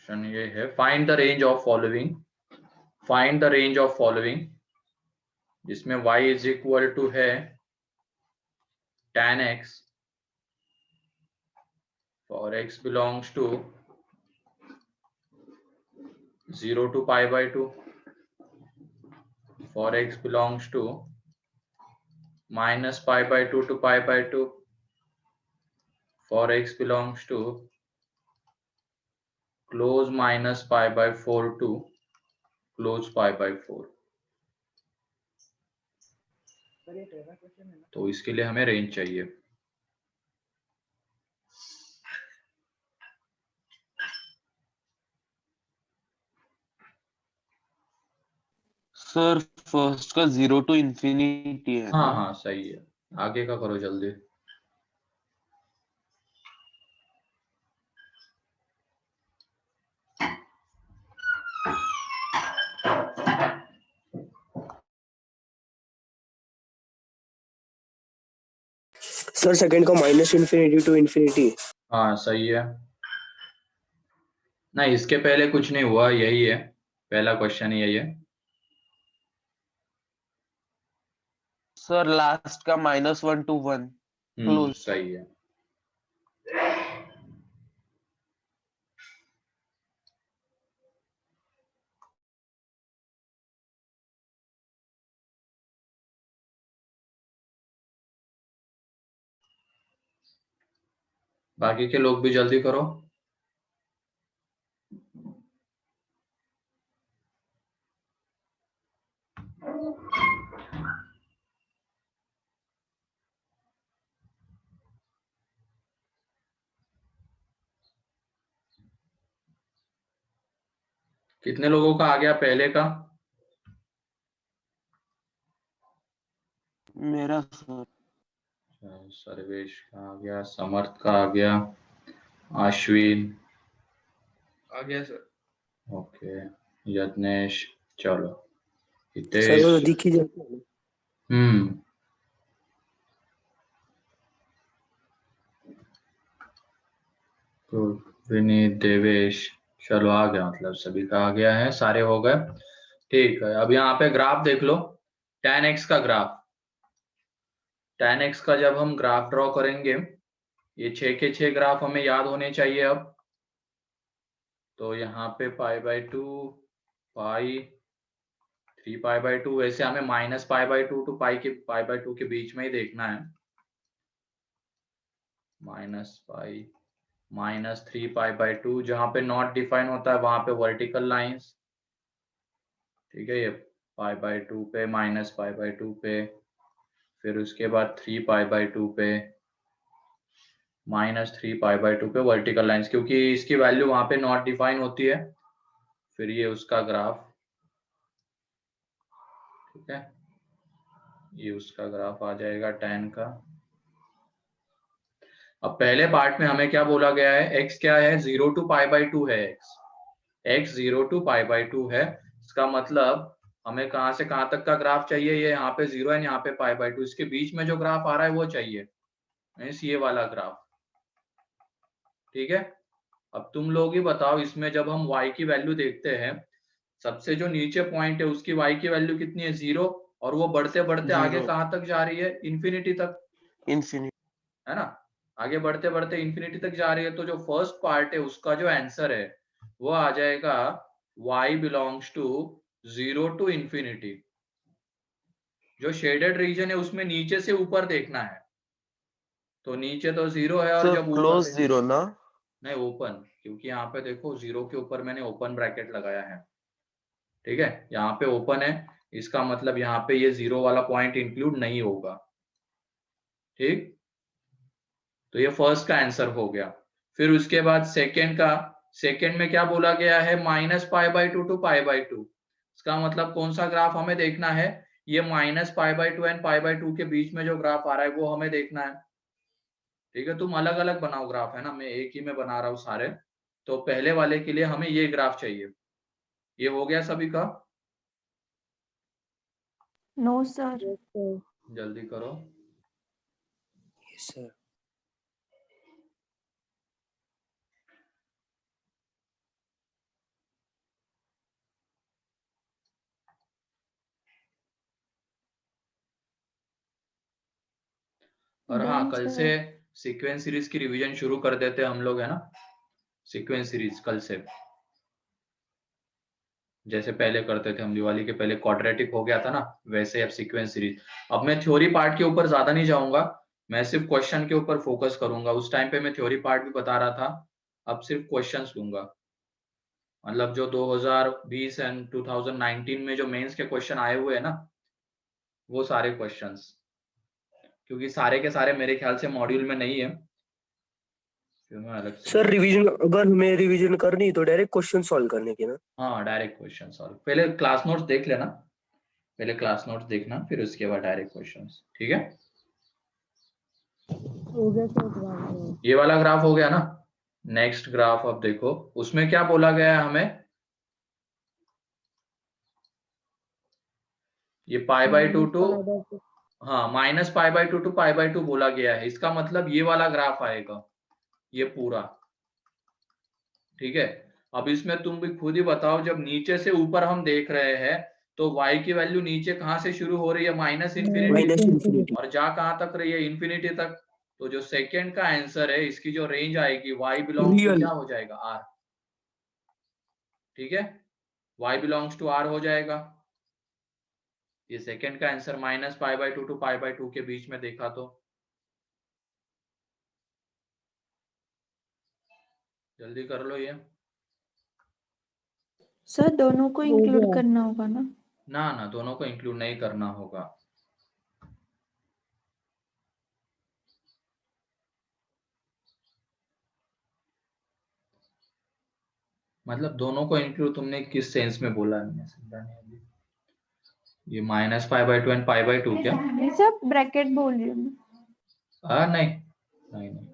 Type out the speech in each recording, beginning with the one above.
Question ये है, find the range of following, find the range of following, जिसमें y is equal to है tan x for x belongs to 0 to pi by 2, for x belongs to minus pi by 2 to pi by 2, for x belongs to close minus pi by 4 to close pi by 4। तो इसके लिए हमें range चाहिए। Sir first का 0 to infinity है हाँ ना? हाँ सही है, आगे का करो जल्दी। सर सेकंड का माइनस इन्फिनिटी टू इन्फिनिटी। हाँ सही है। नहीं इसके पहले कुछ नहीं हुआ, यही है पहला क्वेश्चन, यही है। सर लास्ट का -1 to 1 क्लोज। सही है। बाकी के लोग भी जल्दी करो। कितने लोगों का आ गया पहले का? मेरा सर सर्वेश का आ गया, समर्थ का आ गया, अश्विन आ गया सर। ओके, यत्नेश, चलो सर हितेश। वो दिख ही जाता है। तो विनीत, देवेश, चलो आ गया, मतलब सभी का आ गया है, सारे हो गए। ठीक है, अब यहाँ पे ग्राफ देख लो, tan x का ग्राफ। tan x का जब हम ग्राफ ड्रॉ करेंगे, ये 6 के 6 ग्राफ हमें याद होने चाहिए अब। तो यहाँ पे π/2, पाई, 3π/2, वैसे हमें -π/2 टू π/2 के बीच में ही देखना है। -π, -3π/2, जहां पे नॉट डिफाइन होता है वहां पे वर्टिकल लाइंस, ठीक है। ये π/2 पे, -π/2 पे, फिर उसके बाद 3π/2 पे, -3π/2 पे वर्टिकल लाइंस, क्योंकि इसकी वैल्यू वहां पे नॉट डिफाइन होती है। फिर ये उसका ग्राफ, ठीक है, ये उसका ग्राफ आ जाएगा tan का। अब पहले पार्ट में हमें क्या बोला गया है, x क्या है, 0 to π/2 है, x 0 to π/2 है। इसका मतलब हमें कहां से कहां तक का ग्राफ चाहिए, ये यहाँ पे 0 है, यहाँ पे π/2, इसके बीच में जो ग्राफ आ रहा है वो चाहिए, ये वाला ग्राफ, ठीक है। अब तुम लोग ही बताओ, इसमें जब हम y की वैल्यू देखते हैं, सबसे जो नीचे पॉइंट है उसकी y की वैल्यू कितनी है, 0, और वो बढ़ते बढ़ते आगे कहां तक जा रही है, इन्फिनिटी तक, इन्फिनिटी, है ना। आगे बढ़ते बढ़ते इन्फिनिटी तक जा रही है। तो जो फर्स्ट पार्ट है उसका जो आंसर है वो आ जाएगा y belongs to 0 to infinity. जो शेडेड रीजन है उसमें नीचे से ऊपर देखना है, तो नीचे तो 0 है, और सर जब ऊपर क्लोज 0 ना? नहीं, ओपन, क्योंकि यहाँ पे देखो 0 के ऊपर मैंने ओपन ब्रैकेट लगाया है, ठीक है, यहाँ पे ओपन है, इसका मतलब यहाँ पे ये 0 वाला पॉइंट इंक्लूड नहीं होगा, ठीक। तो ये फर्स्ट का आंसर हो गया। फिर उसके बाद सेकेंड में क्या बोला गया है, -π/2 टू π/2। इसका मतलब कौन सा ग्राफ हमें देखना है, ये -π/2 एंड π/2 के बीच में जो ग्राफ आ रहा है वो हमें देखना है, ठीक है। तुम अलग अलग बनाओ ग्राफ, है ना, मैं एक ही में बना रहा हूँ सारे। तो पहले वाले के लिए हमें ये ग्राफ चाहिए। ये हो गया सभी का? No sir. जल्दी करो। Yes sir. और हाँ, Done, कल sir. से सीक्वेंस सीरीज की रिवीजन शुरू कर देते हैं हम लोग, है ना। सीक्वेंस सीरीज कल से, जैसे पहले करते थे हम, दिवाली के पहले क्वाड्रेटिक हो गया था ना, वैसे अब सीक्वेंस सीरीज। अब मैं थ्योरी पार्ट के ऊपर ज्यादा नहीं जाऊंगा, मैं सिर्फ क्वेश्चन के ऊपर फोकस करूंगा। उस टाइम पे मैं थ्योरी पार्ट भी बता रहा था, अब सिर्फ क्वेश्चंस लूंगा। मतलब जो 2020 एंड 2019 में जो मेंस के क्वेश्चन आए हुए हैं ना, वो सारे क्वेश्चंस, क्योंकि सारे के सारे मेरे ख्याल से मॉड्यूल में नहीं है, फिर मैं अलग से। सर रिवीजन, अगर हमें रिवीजन करनी तो डायरेक्ट क्वेश्चन सॉल्व करने की ना? हाँ, डायरेक्ट क्वेश्चन सॉल्व। पहले क्लास नोट्स देख लेना, पहले क्लास नोट्स देखना, फिर उसके बाद डायरेक्ट क्वेश्चंस, ठीक है। हो गया सर ग्राफ। ये वाला ग्राफ हो गया ना। नेक्स्ट ग्राफ अब देखो, उसमें क्या बोला गया है हमें, ये पाई बाई टू टू, हाँ minus pi by two to pi by two बोला गया है। इसका मतलब ये वाला ग्राफ आएगा, ये पूरा, ठीक है। अब इसमें तुम भी खुद ही बताओ, जब नीचे से ऊपर हम देख रहे हैं तो y की वैल्यू नीचे कहाँ से शुरू हो रही है, माइनस इन्फिनिटी, माइनस इन्फिनिटी। और जा कहाँ तक रही है, इन्फिनिटी तक। तो जो सेकेंड का आंसर है, इसकी जो रेंज आएगी, y बिलोंग्स टू रियल। क्या हो जाएगा, r, ठीक है, y बिलोंग्स टू r हो जाएगा। ये सेकेंड का answer minus pi by two to pi by two के बीच में देखा तो, जल्दी कर लो ये। सर दोनों को इंक्लूड करना होगा ना? ना ना, दोनों को इंक्लूड नहीं करना होगा। मतलब दोनों को इंक्लूड तुमने किस सेंस में बोला है, मैं समझा नहीं अभी। ये minus pi by to and pi by to क्या? नहीं सर, ब्रैकेट बोल रही हूँ मैं। नहीं नहीं नहीं,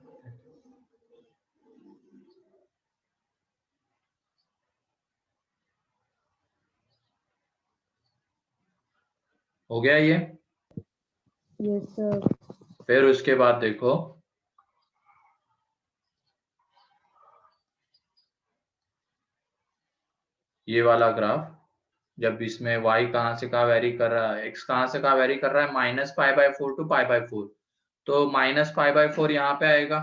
हो गया ये। Yes sir. फिर उसके बाद देखो, ये वाला ग्राफ, जब इसमें y कहाँ से कहाँ वेरी कर रहा है, x कहाँ से कहाँ वेरी कर रहा है, minus pi by four to pi by four, तो माइनस पाई बाई फोर यहाँ पे आएगा,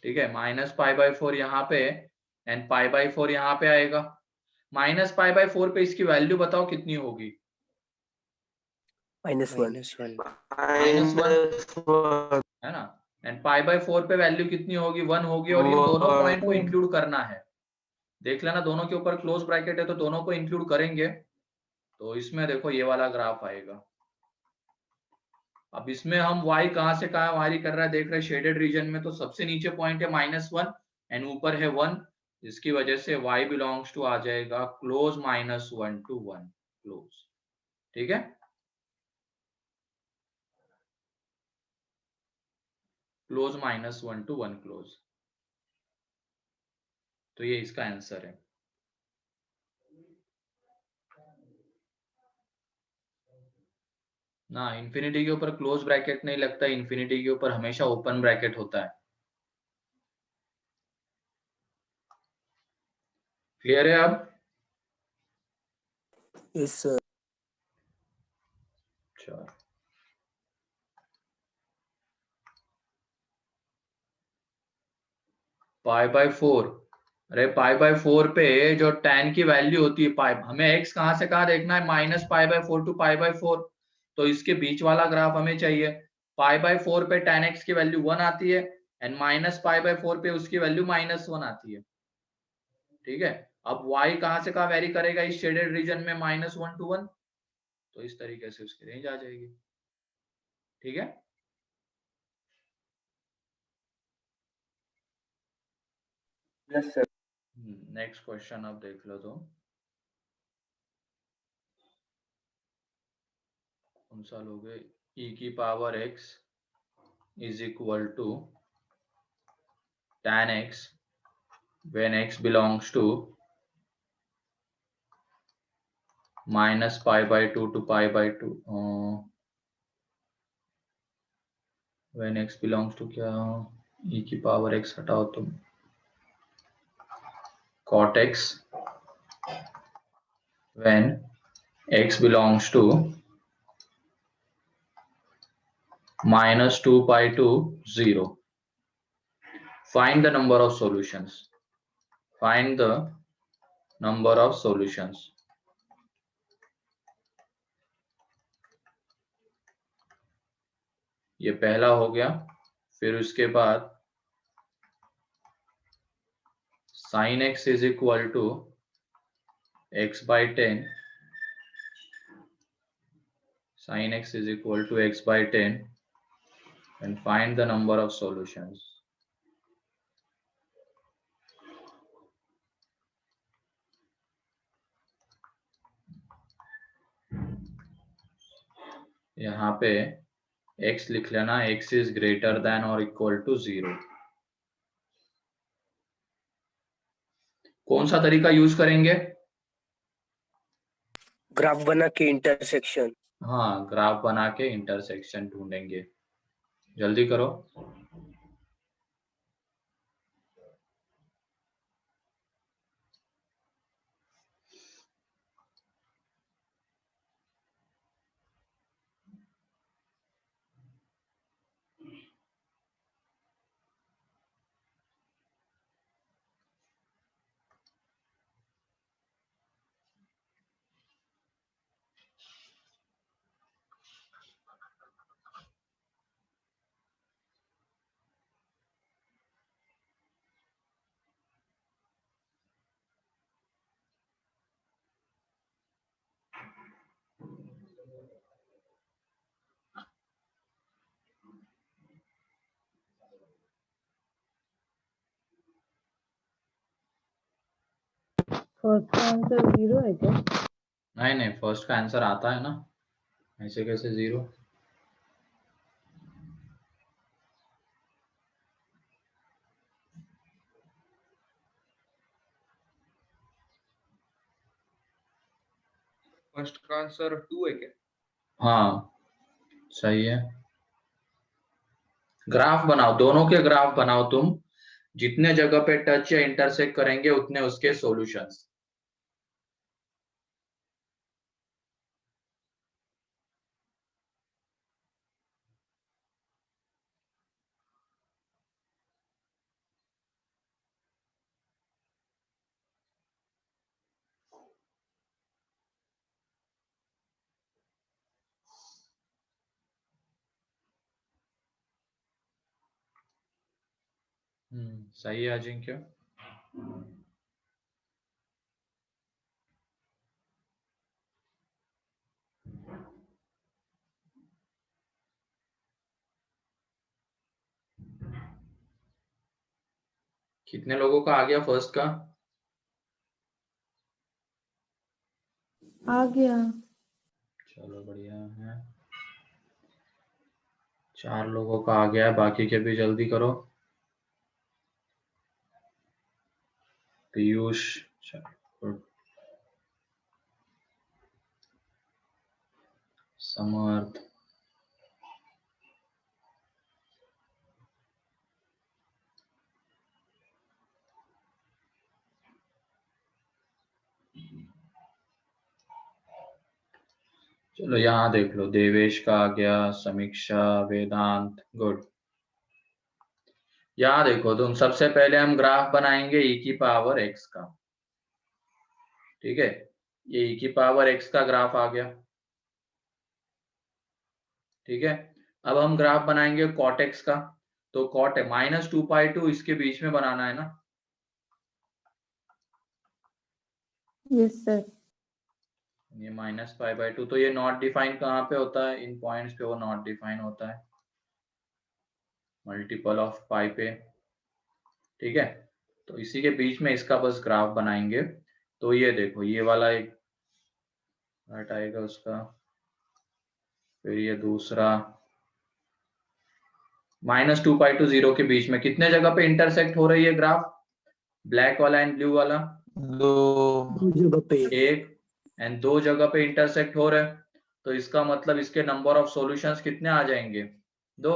ठीक है, माइनस पाई बाई फोर यहाँ पे, एंड पाई बाई फोर यहाँ पे आएगा। माइनस पाई बाई फोर पे इसकी वैल्यू बताओ कितनी होगी, -1। -1 है ना। एंड पाई बाई फोर पे वैल्यू कितनी होगी, 1 होगी, और इन दोनों पॉइंट को इंक्लूड करना है। देख लेना, दोनों के ऊपर क्लोज ब्रैकेट है तो दोनों को इंक्लूड करेंगे, तो इसमें देखो ये वाला ग्राफ आएगा। अब इसमें हम y कहां से कहां वारी कर रहा है देख रहे हैं, शेडेड रीजन में, तो सबसे नीचे पॉइंट है -1 एंड ऊपर है 1, जिसकी वजह से y बिलोंग्स टू आ जाएगा क्लोज -1 to 1 क्लोज, ठीक है, क्लोज -1 to 1 क्लोज। तो ये इसका आंसर है। ना, इंफिनिटी के ऊपर क्लोज ब्रैकेट नहीं लगता, इंफिनिटी के ऊपर हमेशा ओपन ब्रैकेट होता है। क्लियर है अब? Yes sir. चलो, पाई बाई फोर, अरे पाई बाई फोर पे जो tan की वैल्यू होती है, पाई, हमें x कहां से कहां देखना है, minus pi by four to pi by four, तो इसके बीच वाला ग्राफ हमें चाहिए। पाई बाई फोर पे tan x की वैल्यू 1 आती है, and minus pi by four पे उसकी वैल्यू -1 आती है, ठीक है। अब y कहां से कहां वेरी करेगा इस शेडेड रीजन में, -1 to 1, तो इस तरीके से उसकी रेंज आ जाएगी, ठीक है। Yes sir. नेक्स्ट क्वेश्चन अब देख लो, तो कौन सा लोगे, e की power x is equal to tan x when x belongs to minus pi by 2 to pi by 2, when x belongs to क्या, e की पावर x हटाओ तुम, cot x when x belongs to minus 2 pi to 0. Find the number of solutions. Find the number of solutions. ये पहला हो गया, फिर उसके बाद sin x is equal to x by 10. Sin x is equal to x by 10 and find the number of solutions. यहाँ पे x लिख लेना, x is greater than or equal to 0. कौन सा तरीका यूज करेंगे? ग्राफ बना के इंटरसेक्शन। हाँ, ग्राफ बना के इंटरसेक्शन ढूंढेंगे। जल्दी करो। फर्स्ट का आंसर 0 है क्या? नहीं, फर्स्ट का आंसर आता है ना, ऐसे कैसे 0? फर्स्ट का आंसर 2 है क्या? हाँ, सही है। ग्राफ बनाओ, दोनों के ग्राफ बनाओ तुम। जितने जगह पे टच या इंटरसेक्ट करेंगे उतने उसके सॉल्यूशंस। सही है अजिंक्य। कितने लोगों का आ गया फर्स्ट का? आ गया। चलो बढ़िया है, 4 लोगों का आ गया है, बाकी के भी जल्दी करो। पीयूष, समर्थ, चलो यहाँ देख लो, देवेश का आ गया, समीक्षा, वेदांत, गुड। यहाँ देखो तुम, सबसे पहले हम ग्राफ बनाएंगे e की पावर x का। ठीक है, ये e की पावर x का ग्राफ आ गया। ठीक है, अब हम ग्राफ बनाएंगे cot x का। तो cot है -2 पाई 2, इसके बीच में बनाना है ना। Yes sir. ये -π/2, तो ये नॉट डिफाइन कहाँ पे होता है? इन पॉइंट्स पे वो नॉट डिफाइन होता है, मल्टीपल ऑफ पाई पे। ठीक है, तो इसी के बीच में इसका बस ग्राफ बनाएंगे। तो ये देखो, ये वाला एक हट आएगा उसका, फिर ये दूसरा -2 पाई टू 0 के बीच में कितने जगह पे इंटरसेक्ट हो रही है ग्राफ? ब्लैक वाला एंड ब्लू वाला 2 जगह पे एक एंड 2 जगह पे इंटरसेक्ट हो रहे हैं। तो इसका मतलब इसके नंबर ऑफ सॉल्यूशंस कितने आ जाएंगे? 2।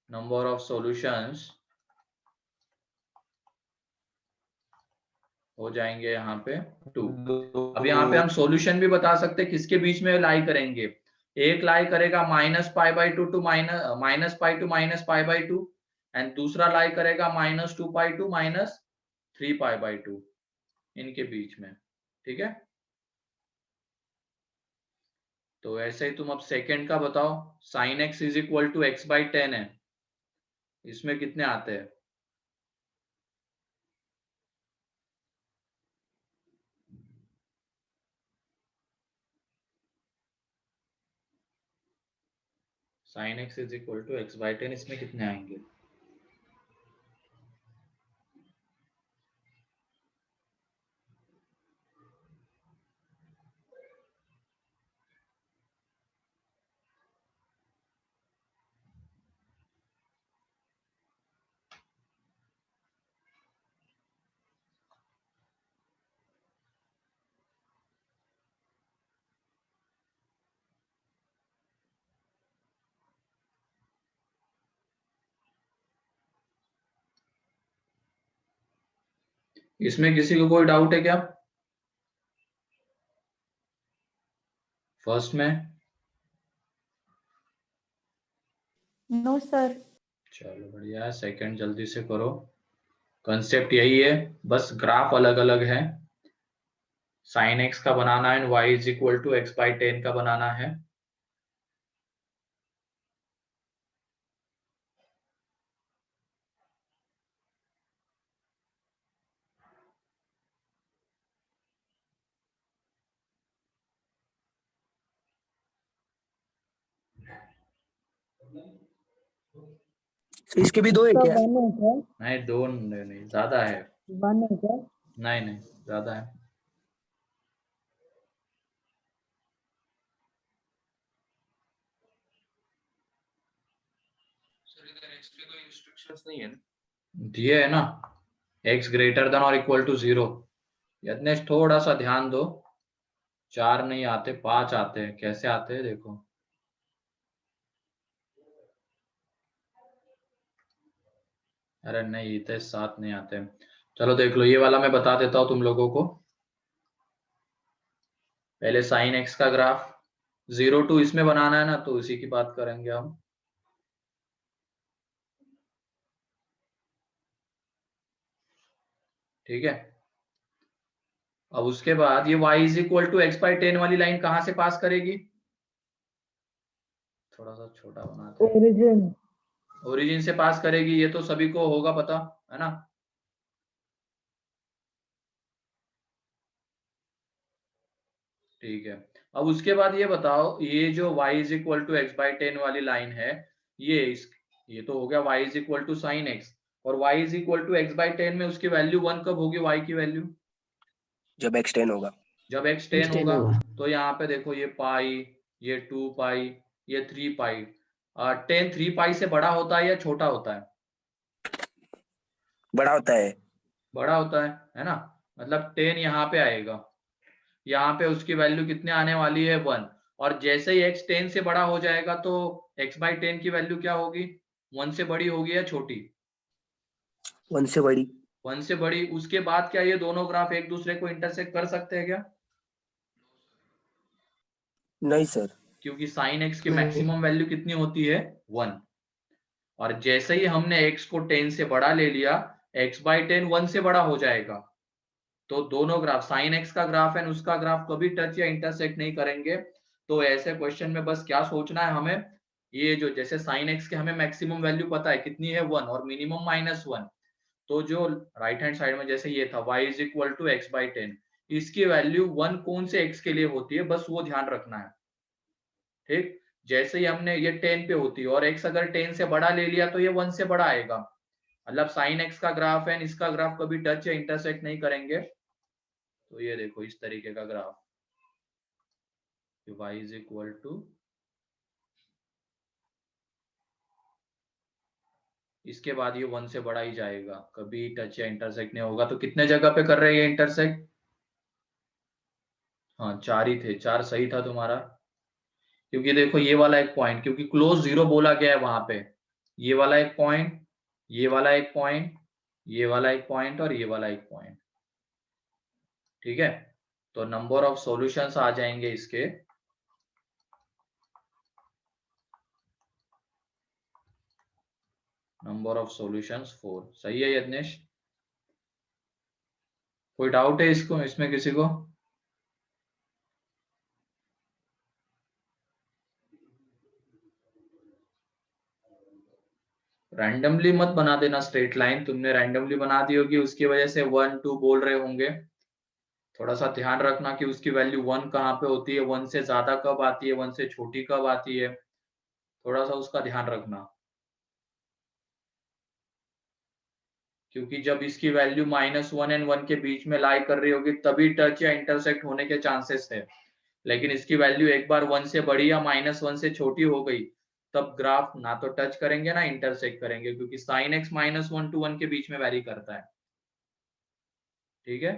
नंबर ऑफ सॉल्यूशंस हो जाएंगे यहाँ पे 2। अब यहाँ पे हम सॉल्यूशन भी बता सकते हैं किसके बीच में लाई करेंगे, एक लाई करेगा -π/2 टू -π टू -π/2 एंड दूसरा लाई करेगा -2π टू -3π/2 इनके बीच में। ठीक है, तो ऐसे ही तुम अब सेकंड का बताओ। sin x is equal to x/10 है, इसमें कितने आते हैं? sin x is equal to x/10, इसमें कितने आएंगे? इसमें किसी को कोई डाउट है क्या फर्स्ट में? No sir. चलो बढ़िया है, सेकंड जल्दी से करो। कंसेप्ट यही है, बस ग्राफ अलग अलग है। sin x का बनाना है, y is equal to x/10 का बनाना है। तो इसके भी 2 है इसका क्या? 1 है क्या? नहीं, दो नहीं, ज्यादा है। 1 है क्या? नहीं नहीं, ज्यादा है। सर इधर x पे कोई इंस्ट्रक्शंस नहीं है ना? दिए है ना, x ग्रेटर देन और इक्वल टू 0। यत्नेश थोड़ा सा ध्यान दो, 4 नहीं आते, 5 आते हैं। कैसे आते हैं देखो। अरे नहीं, इतने 7 नहीं आते। चलो देख लो, ये वाला मैं बता देता हूँ तुम लोगों को। पहले sin x का ग्राफ 0 टू इसमें बनाना है ना, तो इसी की बात करेंगे हम। ठीक है, अब उसके बाद ये y is equal to x/10 वाली लाइन कहां से पास करेगी? थोड़ा सा छोटा बनाते हैं। ओरिजिन। ओरिजिन से पास करेगी, ये तो सभी को होगा पता है ना। ठीक है, अब उसके बाद ये बताओ, ये जो y is equal to x/10 वाली लाइन है, ये तो हो गया y is equal to sine x, और y is equal to x/10 में उसकी वैल्यू 1 कब होगी? y की वैल्यू जब x 10 होगा। जब x 10 होगा। तो यहाँ पे देखो, ये पाई, ये 2π, ये 3π। 10 3π से बड़ा होता है या छोटा होता है? बड़ा होता है। बड़ा होता है ना। मतलब 10 यहाँ पे आएगा, यहाँ पे उसकी वैल्यू कितने आने वाली है? 1। और जैसे ही x 10 से बड़ा हो जाएगा तो x/10 की वैल्यू क्या होगी? 1 से बड़ी होगी या छोटी? 1 से बड़ी। 1 से बड़ी। उसके बाद क्या ये दोनों ग्राफ एक दूसरे को इंटरसेक्ट कर सकते हैं क्या? नहीं सर। क्योंकि sin x की मैक्सिमम वैल्यू कितनी होती है? 1। और जैसे ही हमने x को 10 से बड़ा ले लिया, x/10 1 से बड़ा हो जाएगा। तो दोनों ग्राफ, sin x का ग्राफ एंड उसका ग्राफ कभी टच या इंटरसेक्ट नहीं करेंगे। तो ऐसे क्वेश्चन में बस क्या सोचना है हमें, ये जो जैसे sin x के हमें मैक्सिमम वैल्यू पता है कितनी है? 1, और मिनिमम -1। तो जो राइट हैंड साइड में जैसे ये था y is equal to x/10, इसकी वैल्यू 1 कौन से x के लिए होती है, बस वो ध्यान रखना है। ठीक, जैसे ही हमने ये 10 पे होती है और x अगर 10 से बड़ा ले लिया तो ये 1 से बड़ा आएगा। मतलब sin x का ग्राफ एंड इसका ग्राफ कभी टच या इंटरसेक्ट नहीं करेंगे। तो ये देखो इस तरीके का graph, y is equal to, इसके बाद ये 1 से बड़ा ही जाएगा, कभी टच या इंटरसेक्ट नहीं होगा। तो कितने जगह पे कर रहे हैं ये इंटरसेक्ट? हाँ, 4 ही थे, 4 सही था तुम्हारा। क्योंकि देखो ये वाला एक पॉइंट, क्योंकि क्लोज 0 बोला गया है वहां पे, ये वाला एक पॉइंट, ये वाला एक पॉइंट, ये वाला एक पॉइंट और ये वाला एक पॉइंट। ठीक है, तो नंबर ऑफ सॉल्यूशंस आ जाएंगे इसके नंबर ऑफ सॉल्यूशंस 4। सही है यज्ञेश? कोई डाउट है इसको इसमें किसी को? रैंडमली मत बना देना स्ट्रेट लाइन। तुमने रैंडमली बना दी होगी, उसकी वजह से 1 2 बोल रहे होंगे। थोड़ा सा ध्यान रखना कि उसकी वैल्यू 1 कहाँ पे होती है, 1 से ज्यादा कब आती है, 1 से छोटी कब आती है, थोड़ा सा उसका ध्यान रखना। क्योंकि जब इसकी वैल्यू -1 एंड 1 के बीच में लाई कर रही होगी तभी टच या इंटरसेक्ट होने के चांसेस है। लेकिन इसकी वैल्यू एक बार 1 से बड़ी या -1 से छोटी हो गई तब ग्राफ ना तो टच करेंगे ना इंटरसेक्ट करेंगे, क्योंकि sin x -1 to 1 के बीच में वैरी करता है। ठीक है?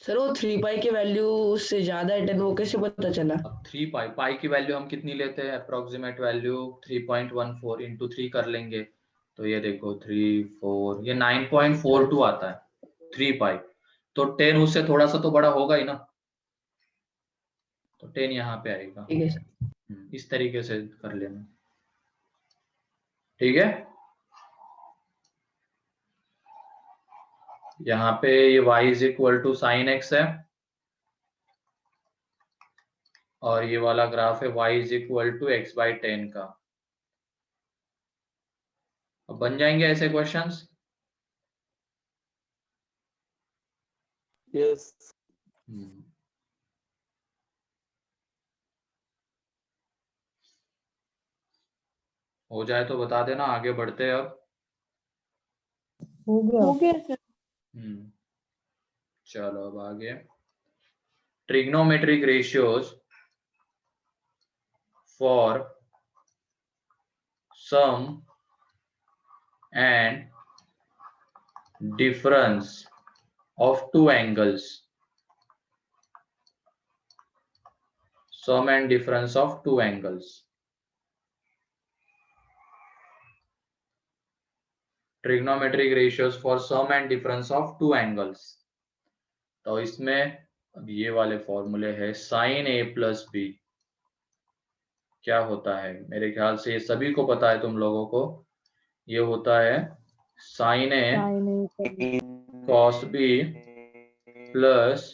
सर वो 3 पाई की वैल्यू उससे ज्यादा है 10, वो कैसे पता चला? अब 3 पाई, पाई की वैल्यू हम कितनी लेते हैं? अप्रोक्सीमेट वैल्यू 3.14 इंटू 3 कर लेंगे तो ये देखो 3 4 ये 9.42 आता है 3 पाई। तो 10 उससे थोड़ा सा तो बड़ा होगा ही ना, तो 10 यहाँ पे आएगा। ठीक है सर। इस तरीके से कर लेना। ठीक है? यहाँ पे ये y is equal to sine x है और ये वाला ग्राफ है y is equal to x/10 का। अब बन जाएंगे ऐसे क्वेश्चंस? यस। हो जाए तो बता देना, आगे बढ़ते हैं अब। हो गया सर। चलो अब आगे। Trigonometric ratios for sum and difference of two angles. Sum and difference of two angles. Trigonometric ratios for sum and difference of two angles. तो इसमें अब ये वाले फॉर्मूले है sin a plus b क्या होता है? मेरे ख्याल से ये सभी को पता है तुम लोगों को। ये होता है sin a cos b plus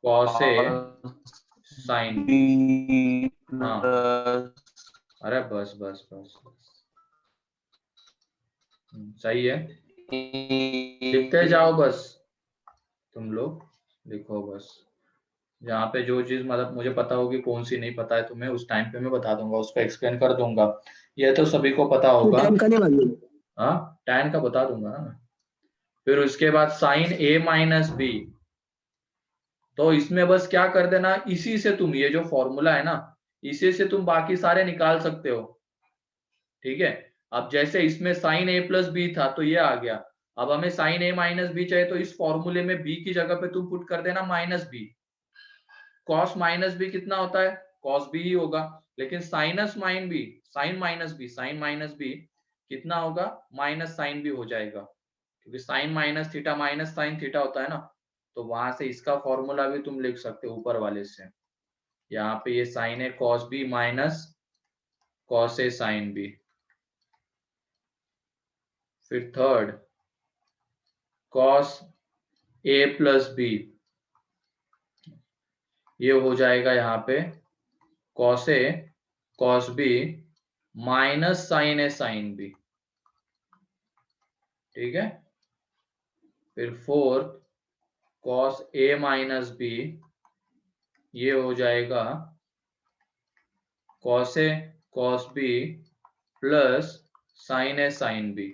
cos a sin b। हाँ, अरे बस बस बस सही है, लिखते जाओ बस, तुम लोग लिखो बस। जहाँ पे जो चीज मतलब मुझे पता होगी, कौन सी नहीं पता है तुम्हें, उस टाइम पे मैं बता दूंगा, उसको एक्सप्लेन कर दूंगा। ये तो सभी को पता होगा। टाइम का नहीं मालूम। हाँ, tan का बता दूंगा ना मैं। फिर उसके बाद sin a माइनस b, तो इसमें बस क्या कर देना, इसी से तुम ये जो फॉर्मूला है ना, इसी से तुम बाकी सारे निकाल सकते हो। ठीक है? अब जैसे इसमें sin a प्लस b था तो ये आ गया। अब हमें sin a माइनस b चाहिए तो इस फॉर्मूले में b की जगह पे तुम पुट कर देना -b। cos माइनस b कितना होता है? cos b ही होगा। लेकिन sine minus b, sin minus b कितना होगा? माइनस साइन b हो जाएगा, क्योंकि sine minus theta minus sine theta होता है ना। तो वहां से इसका फॉर्मूला भी तुम लिख सकते हो ऊपर वाले से। यहाँ पे ये sin a cos b minus cos a sin b। फिर third cos a plus b, ये हो जाएगा यहाँ पे cos a cos b minus sin a sin b। ठीक है? फिर fourth cos a minus b, ये हो जाएगा cos a cos b plus sin a sin b।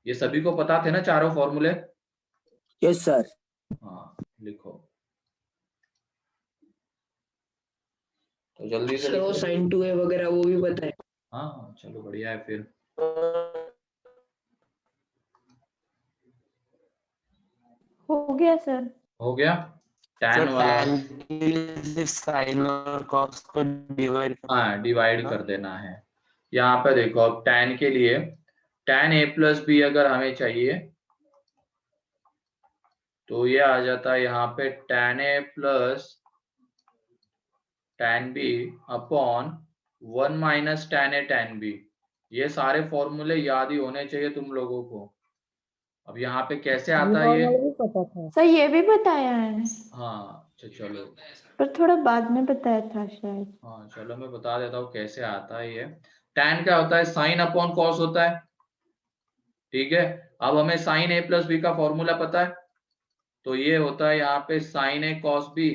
ये सभी को पता थे ना चारों फॉर्मूले? Yes sir. हाँ, लिखो तो जल्दी से सर वो लिखो। sin 2a वगैरह वो भी पता है। हाँ चलो बढ़िया है। फिर हो गया सर। हो गया tan वाला। साइन और कॉस को डिवाइड हाँ, डिवाइड कर देना है। यहाँ पे देखो अब tan के लिए tan a प्लस b अगर हमें चाहिए तो ये आ जाता है यहाँ पे tan a plus tan b upon 1 minus tan A tan B। ये सारे फॉर्मूले याद ही होने चाहिए तुम लोगों को। अब यहाँ पे कैसे आता है ये? भी पता था सर, ये भी बताया है हाँ चलो, पर थोड़ा बाद में बताया था शायद। हाँ चलो मैं बता देता हूँ कैसे आता है ये। tan क्या होता है? साइन अपॉन कॉस होता है, ठीक है। अब हमें साइन A प्लस बी का फॉर्मूला पता है, तो ये होता है यहाँ पे sine A cos B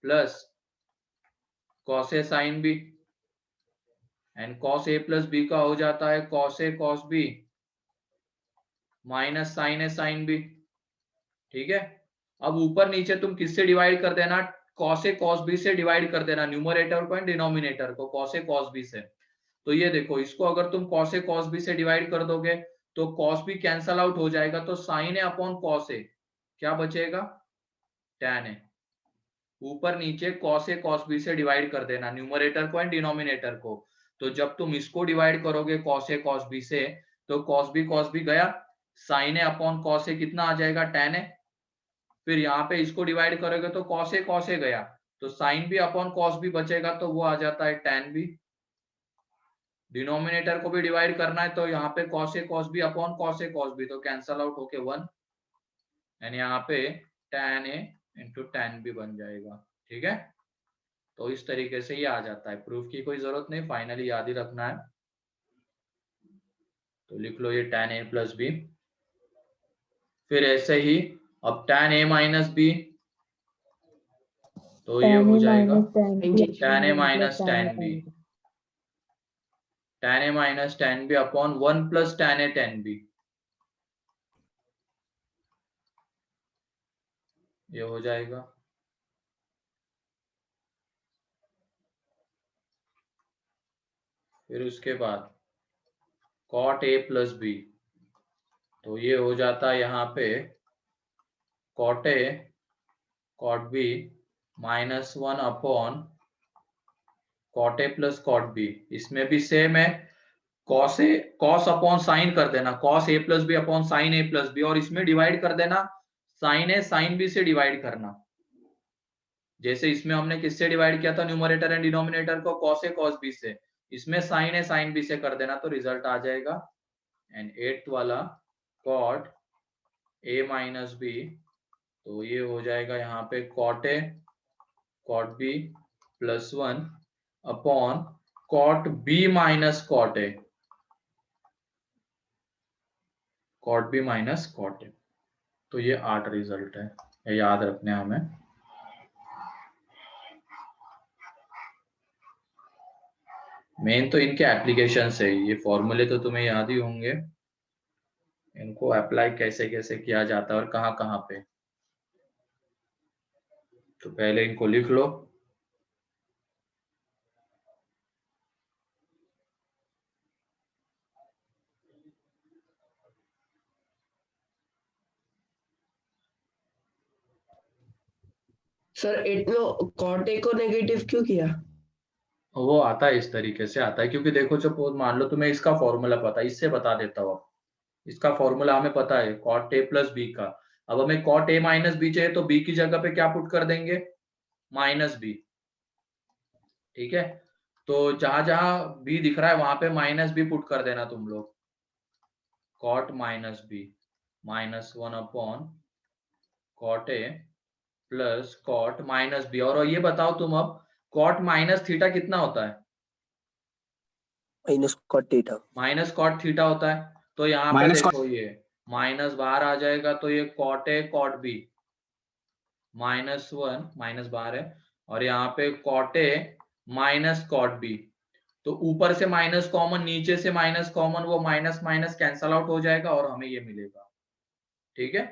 plus cos A sine B, and cos A plus B का हो जाता है cos A cos B minus sine A sine B, ठीक है। अब ऊपर नीचे तुम किससे डिवाइड कर देना? कॉस A कॉस बी से डिवाइड कर देना, न्यूमरेटर को एंड डिनोमिनेटर को कॉस A कॉस बी से। तो ये देखो, इसको अगर तुम कॉस A कॉस बी से डिवाइड कर दोगे तो कॉस बी कैंसल आउट हो जाएगा, तो sine A upon cos A क्या बचेगा? tan A। ऊपर नीचे cos A cos B से डिवाइड कर देना, न्यूमरेटर को एंड डिनोमिनेटर को। तो जब तुम इसको डिवाइड करोगे cos A cos B से, तो cos B गया, sin A upon cos A कितना आ जाएगा? tan A। फिर यहाँ पे इसको डिवाइड करोगे तो cos A गया, तो sin B upon cos B बचेगा, तो वो आ जाता है tan B। डिनोमिनेटर को भी डिवाइड करना है, तो यहाँ पे cos A cos B upon cos A cos B, तो कैंसल आउट होके 1, एंड यहाँ पे tan A into tan B बन जाएगा, ठीक है। तो इस तरीके से ये आ जाता है, प्रूफ की कोई जरूरत नहीं, फाइनली याद ही रखना है। तो लिख लो ये tan A प्लस बी। फिर ऐसे ही अब tan A माइनस बी, तो ये हो जाएगा tan A minus tan B, tan A minus tan B upon 1 plus tan A tan B, ये हो जाएगा। फिर उसके बाद cot A प्लस बी, तो ये हो जाता है यहाँ पे cot A cot B minus 1 upon cot A plus cot B। इसमें भी सेम है, cos A cos upon sine कर देना, cos A plus B upon sine A plus B, और इसमें डिवाइड कर देना साइन A साइन B से डिवाइड करना। जैसे इसमें हमने किससे डिवाइड किया था? न्यूमरेटर एंड डिनोमिनेटर को cos A cos B से, इसमें साइन A साइन B से कर देना, तो रिजल्ट आ जाएगा। एंड 8th वाला cot A माइनस बी, तो ये हो जाएगा यहाँ पे cot A cot B plus 1 upon cot B minus cot A, cot B minus cot A। तो ये 8 रिजल्ट है, ये याद रखने हमें। मेन तो इनके एप्लीकेशन है, ये फॉर्मूले तो तुम्हें याद ही होंगे, इनको अप्लाई कैसे कैसे किया जाता है और कहाँ कहाँ पे। तो पहले इनको लिख लो। सर 8 में cot A को नेगेटिव क्यों किया? वो आता है इस तरीके से आता है, क्योंकि देखो सपोज मान लो तुम्हें इसका फॉर्मूला पता है, इससे बता देता हूँ। अब इसका फॉर्मूला हमें पता है cot A प्लस बी का। अब हमें cot A माइनस बी चाहिए, तो बी की जगह पे क्या पुट कर देंगे? माइनस बी, ठीक है। तो जहां जहां बी दिख रहा है वहां पे माइनस बी पुट कर देना तुम लोग। cot minus B minus 1 upon cot A plus cot minus B. और ये बताओ तुम अब, cot माइनस थीटा कितना होता है? Minus cot theta. Minus cot theta होता है। तो यहाँ पे देखो ये माइनस बाहर आ जाएगा, तो ये cot A cot B minus 1 minus बाहर है, और यहाँ पे cot A minus cot B। तो ऊपर से माइनस कॉमन, नीचे से माइनस कॉमन, वो माइनस माइनस कैंसल आउट हो जाएगा और हमें ये मिलेगा, ठीक है।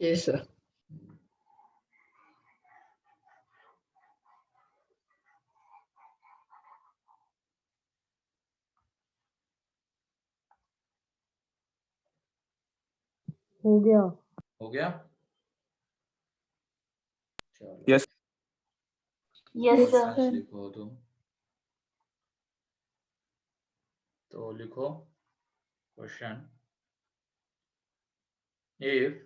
Yes sir. हो गया। हो गया, चलो यस यस आंसर सर। लिखो तुम। तो लिखो question, if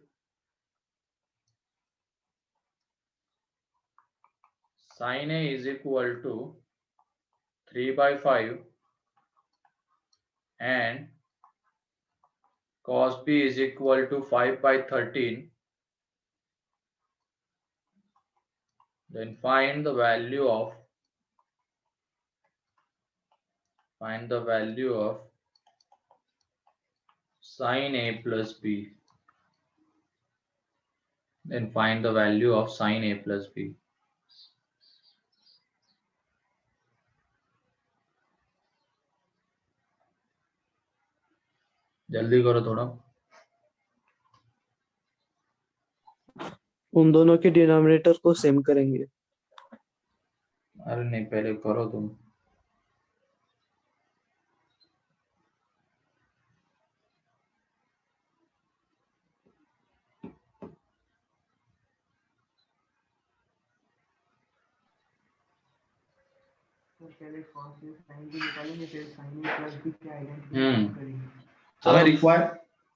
sin A is equal to 3/5 and cos B is equal to 5/13, then find the value of sin A plus B. Then find the value of sin A plus B. जल्दी करो थोड़ा। उन दोनों के denominator को same करेंगे। अरे नहीं, पहले करो तुम। हमें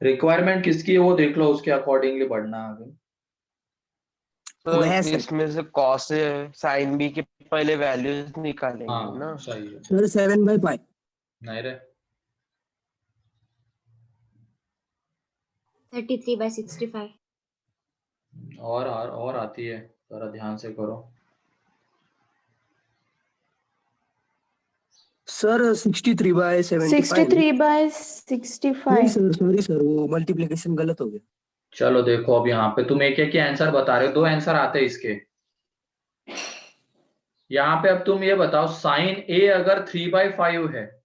रिक्वायरमेंट किसकी है वो देख लो, उसके अकॉर्डिंगली बढ़ना है आगे। वो है सर सर। इसमें से cos sin B के पहले वैल्यूज निकालेंगे हाँ ना। सही है। सर 7/5 नहीं रे, 33/65 और आती है, जरा ध्यान से करो। सर 63/75 63/65 नहीं सर, सॉरी सर, वो मल्टीप्लिकेशन गलत हो गया। चलो देखो, अब यहाँ पे तुम एक ही आंसर बता रहे हो, दो आंसर आते हैं इसके। यहाँ पे अब तुम ये बताओ, साइन ए अगर 3/5 है,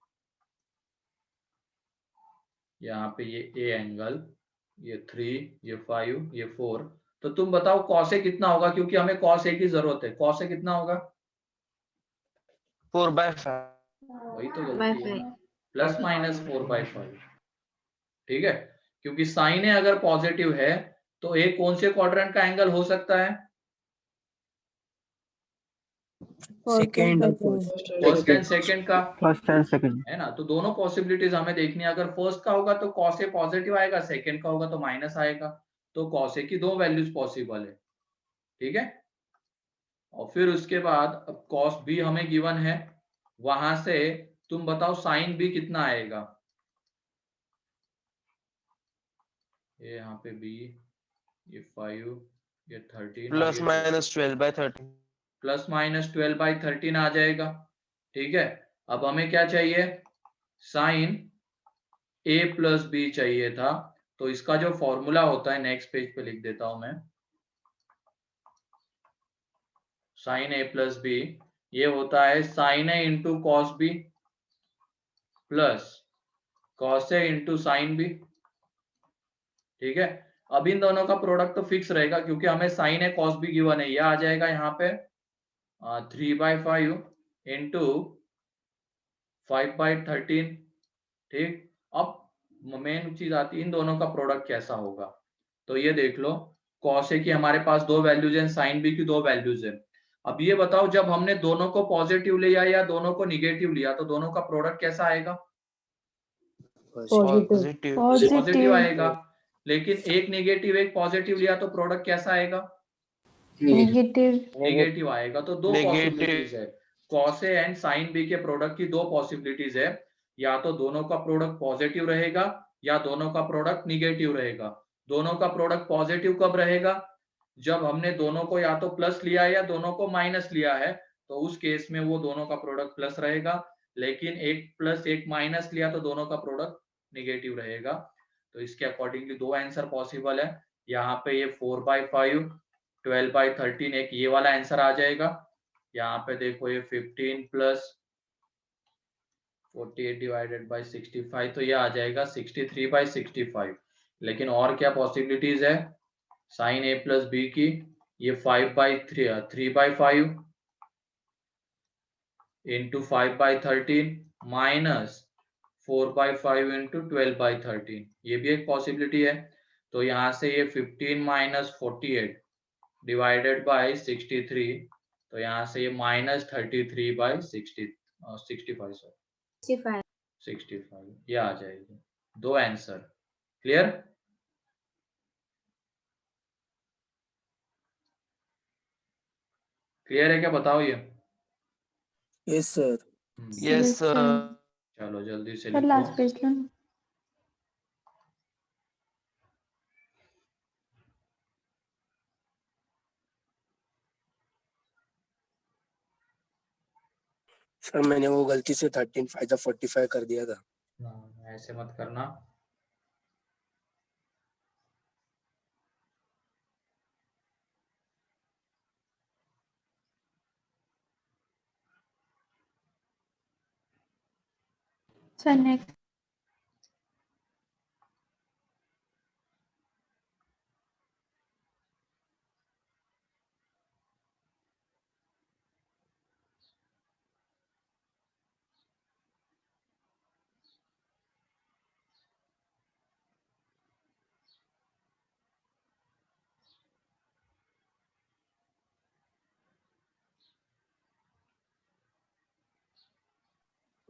यहाँ पे ये ए एंगल, ये 3, ये 5, ये 4, तो तुम बताओ कॉस ए कितना होगा, क्योंकि हमें कॉस ए की जरूरत है। कॉस ए कितना होगा? 4/5 वही तो गलती है, प्लस माइनस 4/5। ठीक है, क्योंकि साइन ए अगर पॉजिटिव है तो ए कौन से क्वाड्रेंट का एंगल हो सकता है? सेकंड और फर्स्ट एंड सेकंड का, फर्स्ट एंड सेकंड। है ना। तो दोनों पॉसिबिलिटीज हमें देखनी है। अगर फर्स्ट का होगा तो कॉस ए पॉजिटिव आएगा, सेकंड का होगा तो माइनस आएगा। तो कॉस ए की दो वैल्यूज पॉसिबल है। ठीक है, और फिर उसके बाद अब कॉस बी हमें गिवन है, वहां से तुम बताओ साइन बी कितना आएगा। ये यहाँ पे बी, ये 5, ये 13, प्लस माइनस 12/13 प्लस माइनस 12/13 आ जाएगा। ठीक है, अब हमें क्या चाहिए? साइन ए प्लस बी चाहिए था। तो इसका जो फॉर्मूला होता है, नेक्स्ट पेज पे लिख देता हूं मैं। साइन ए प्लस बी ये होता है sine A into cos B plus cos A into sine B. ठीक है, अब इन दोनों का प्रोडक्ट तो फिक्स रहेगा, क्योंकि हमें sine A cos B given है। यह आ जाएगा यहाँ पे 3/5 इंटू 5/13। ठीक, अब मेन चीज आती है, इन दोनों का प्रोडक्ट कैसा होगा। तो ये देख लो, कॉस ए की हमारे पास दो वैल्यूज हैं, साइन बी की दो वैल्यूज है। अब ये बताओ, जब हमने दोनों को पॉजिटिव लिया या दोनों को निगेटिव लिया, तो दोनों का प्रोडक्ट कैसा आएगा? पॉजिटिव। पॉजिटिव आएगा। लेकिन एक निगेटिव एक पॉजिटिव लिया तो प्रोडक्ट कैसा आएगा? निगेटिव आएगा। तो दो पॉसिबिलिटीज है, cos A and sine B के प्रोडक्ट की दो पॉसिबिलिटीज है। या तो दोनों का प्रोडक्ट पॉजिटिव रहेगा या दोनों का प्रोडक्ट निगेटिव रहेगा। दोनों का प्रोडक्ट पॉजिटिव कब रहेगा? जब हमने दोनों को या तो प्लस लिया है या दोनों को माइनस लिया है, तो उस केस में वो दोनों का प्रोडक्ट प्लस रहेगा। लेकिन एक प्लस एक माइनस लिया तो दोनों का प्रोडक्ट निगेटिव रहेगा। तो इसके अकॉर्डिंगली दो आंसर पॉसिबल है। यहाँ पे ये 4/5 12/13 एक ये वाला आंसर आ जाएगा। यहाँ पे देखो ये 15 प्लस 48 डिवाइडेड बाय 65, तो ये आ जाएगा 63/65। लेकिन और क्या पॉसिबिलिटीज है साइन ए प्लस बी की? ये 3/5 इंटू 5/13 माइनस 4/5 इंटू 12/13, ये भी एक पॉसिबिलिटी है। तो यहाँ से ये 15 माइनस 48 डिवाइडेड बाय 63, तो यहाँ से ये माइनस 33/65 65 ये आ जाएगी। दो आंसर क्लियर? क्लियर है क्या, बताओ ये। Yes sir. Yes Yes, sir. sir. चलो जल्दी से सर लिखो। लास्ट पेज लो ना। सर मैंने वो गलती से 13 फायदा 45 कर दिया था। ऐसे मत करना। Sir next.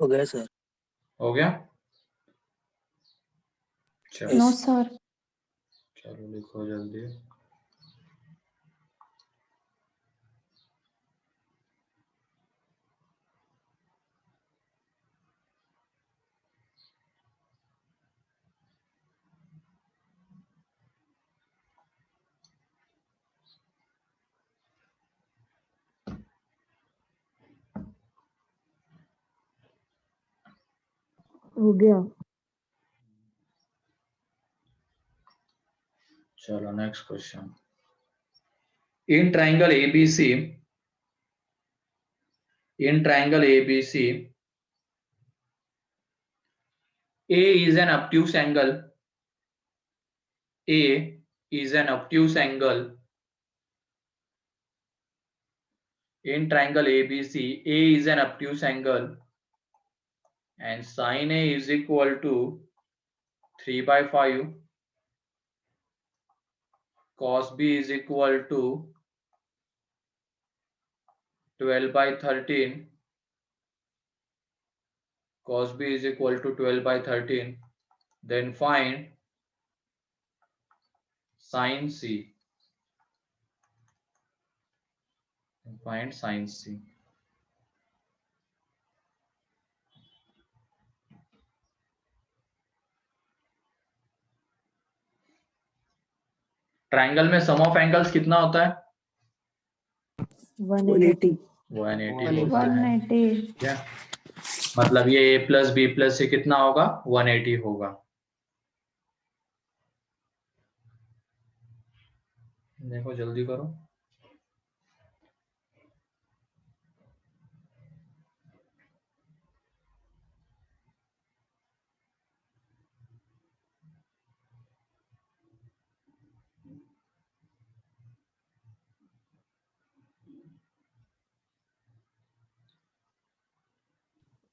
हो गया सर। हो गया। चलो नो सर। चलो लिखो जल्दी। हो गया। चलो next question. In triangle ABC, in triangle ABC, A is an obtuse angle. A is an obtuse angle. In triangle ABC, A is an obtuse angle, and sin A is equal to 3/5. Cos B is equal to 12/13. Cos B is equal to 12/13. Then find sin C. Find sin C. Triangle में सम of angles कितना होता है? 180। 180 होता है। 180। ठीक है, मतलब ये a प्लस बी प्लस से कितना होगा? 180 होगा। देखो जल्दी करो।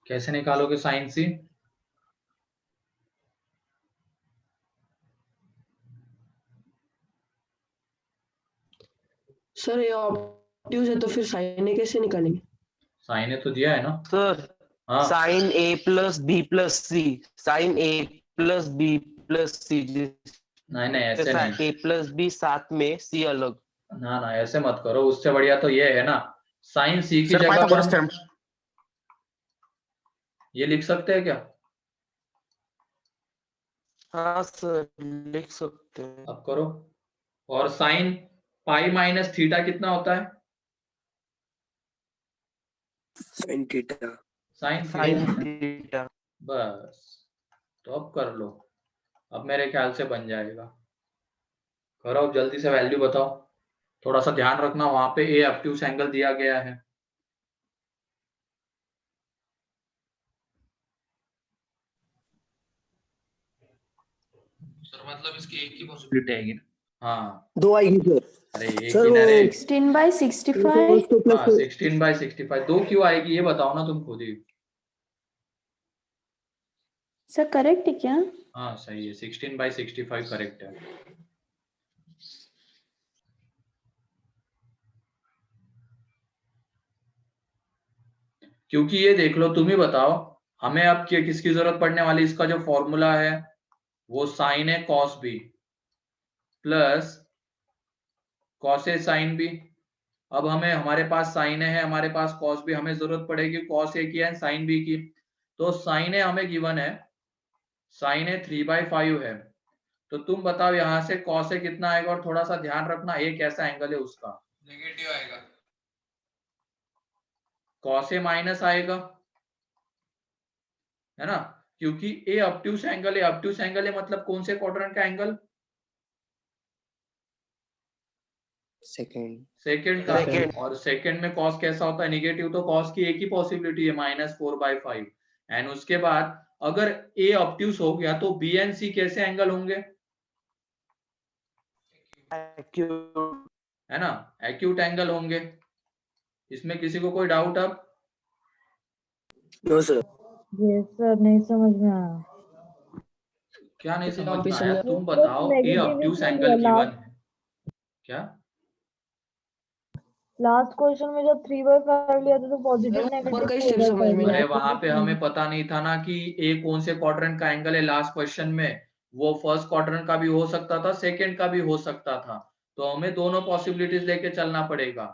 कैसे निकालोगे साइन सी? सर ये ऑब्ट्यूज है तो फिर साइन ए कैसे निकालेंगे? साइन ए तो दिया है ना। सर हाँ साइन ए प्लस बी प्लस सी, साइन ए प्लस बी प्लस सी, नहीं ऐसे नहीं। ए प्लस बी साथ में सी अलग। ना ऐसे मत करो, उससे बढ़िया तो ये है ना, साइन सी की सर जगह पाइथागोरस पर थ्योरम। ये लिख सकते हैं क्या? हाँ सर लिख सकते हैं। अब करो। और साइन पाई माइनस थीटा कितना होता है? sin theta. Sine sine theta. Theta. बस, तो अब कर लो। अब मेरे ख्याल से बन जाएगा। करो अब जल्दी से वैल्यू बताओ। थोड़ा सा ध्यान रखना, वहां पे ए ऑब्ट्यूज एंगल दिया गया है। सर मतलब इसकी एक ही पॉसिबिलिटी आएगी ना? हाँ 2 आएगी सर। अरे एक सर ही वो ना रे। 16/65। प्लस 16/65 दो क्यों आएगी ये बताओ ना तुम खुद ही। सर करेक्ट है क्या? हाँ सही है, 16/65 करेक्ट है। क्योंकि ये देख लो, तुम ही बताओ हमें अब किसकी जरूरत पड़ने वाली? इसका जो फॉर्मूला है वो साइन है कॉस बी प्लस कॉस ए साइन बी, अब हमें हमारे पास साइन है, हमारे पास कॉस भी, हमें जरूरत पड़ेगी कॉस ए की एंड साइन बी की। तो साइन ए हमें गिवन है, साइन ए 3/5 है। तो तुम बताओ यहाँ से कॉस ए कितना आएगा, और थोड़ा सा ध्यान रखना ए कैसा एंगल है उसका, नेगेटिव आएगा। कॉस ए माइनस आएगा, है ना, क्योंकि ए ऑब्ट्यूस एंगल है। ऑब्ट्यूस एंगल है मतलब कौन से क्वाड्रेंट का एंगल? सेकंड सेकंड का। Second. और सेकंड में कॉस कैसा होता है? निगेटिव। तो कॉस की एक ही पॉसिबिलिटी है, -4/5। एंड उसके बाद अगर ए ऑब्ट्यूस हो गया तो बी एंड सी कैसे एंगल होंगे? Acute. है ना, एक्यूट एंगल होंगे। इसमें किसी को कोई डाउट? अब नो सर। यस सर, नहीं समझ में आया। क्या नहीं समझ वापिस में आया? समझ- तुम बताओ, ए ऑब्ट्यूस एंगल गिवन है क्या? लास्ट क्वेश्चन में जब 3/5 लिया था तो पॉजिटिव ऊपर नेगेटिव का ही सिर्फ समझ में नहीं अरे आया। वहां पे हमें पता नहीं था ना कि ए कौन से क्वाड्रेंट का एंगल है लास्ट क्वेश्चन में। वो फर्स्ट क्वाड्रेंट का भी हो सकता था, सेकंड का भी हो सकता था। तो हमें दोनों पॉसिबिलिटीज लेके चलना पड़ेगा,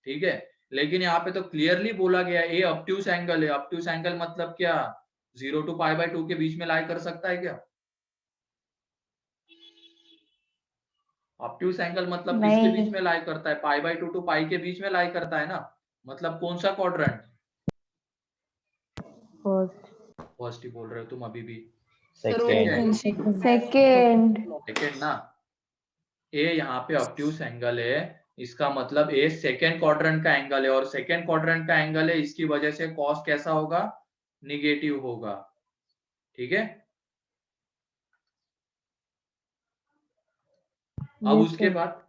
ठीक है। लेकिन यहाँ पे तो क्लियरली बोला गया ए ऑब्ट्यूस एंगल है। ऑब्ट्यूस एंगल मतलब क्या? 0 to π/2 के बीच में लाई कर सकता है क्या? ऑब्ट्यूस एंगल मतलब किसके नहीं। बीच में लाई करता है? π/2 to π के बीच में लाई करता है ना। मतलब कौन सा क्वाड्रेंट? फर्स्ट। फर्स्ट ही बोल रहे हो तुम अभी भी। सर वो ठीक है, सेकेंड। सेकेंड ना। ए यहाँ पे ऑब्ट्यूस एंगल है, इसका मतलब ए सेकेंड क्वाड्रेंट का एंगल है, और सेकेंड क्वाड्रेंट का एंगल है, इसकी वजह से कॉस कैसा होगा? निगेटिव होगा, ठीक है। अब उसके बाद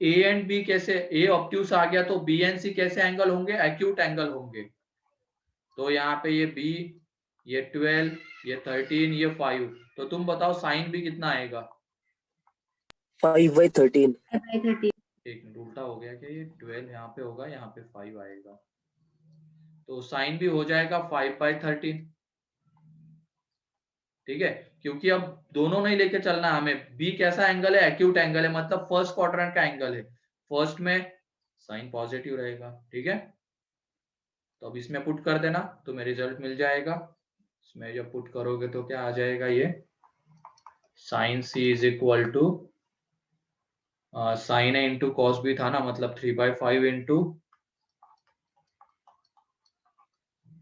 ए एंड बी कैसे, ए ऑब्ट्यूस आ गया तो बी एंड सी कैसे एंगल होंगे? एक्यूट एंगल होंगे। तो यहाँ पे ये बी, ये 12, ये 13, ये 5। तो तुम बताओ साइन बी कितना आएगा? 5/13। एक मिनट, उल्टा हो गया क्या? ये 12 यहाँ पे होगा, यहाँ पे 5 आएगा। तो साइन भी हो जाएगा 5/13, ठीक है। क्योंकि अब दोनों नहीं लेके चलना हमें। बी कैसा एंगल है? एक्यूट एंगल है, मतलब फर्स्ट क्वाड्रेंट का एंगल है। फर्स्ट में साइन पॉजिटिव रहेगा, ठीक है। तो अब इसमें पुट कर देना, तुम्हें रिजल्ट मिल जाएगा। इसमें जब पुट करोगे तो क्या आ जाएगा? ये sine C is equal to sine A into cos B था ना, मतलब 3/5 इंटू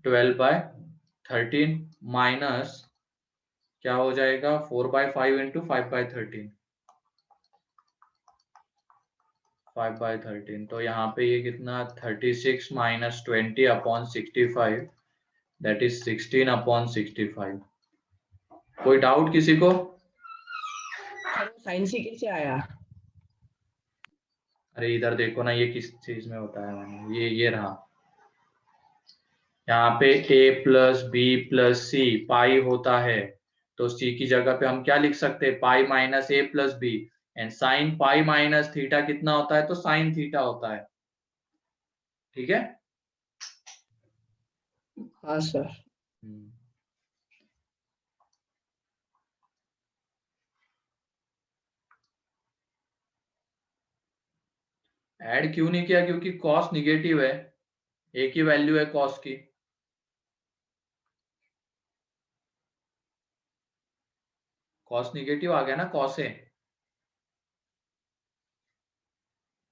12/13 माइनस क्या हो जाएगा? 4/5 इंटू 5/13, 5/13। तो यहाँ पे ये कितना? 36 माइनस 20/65, दैट इज 16/65। कोई डाउट किसी को? साइन सी कैसे आया? अरे इधर देखो ना, ये किस चीज में होता है मैंने, ये रहा। यहाँ पे a प्लस बी प्लस सी पाई होता है, तो c की जगह पे हम क्या लिख सकते हैं? Pi minus a plus B. And sine pi minus theta कितना होता है? तो साइन थीटा होता है, ठीक है। हाँ सर। ऐड क्यों नहीं किया? क्योंकि कॉस निगेटिव है, a की वैल्यू है कॉस की। कॉस निगेटिव आ गया ना, कॉस ए,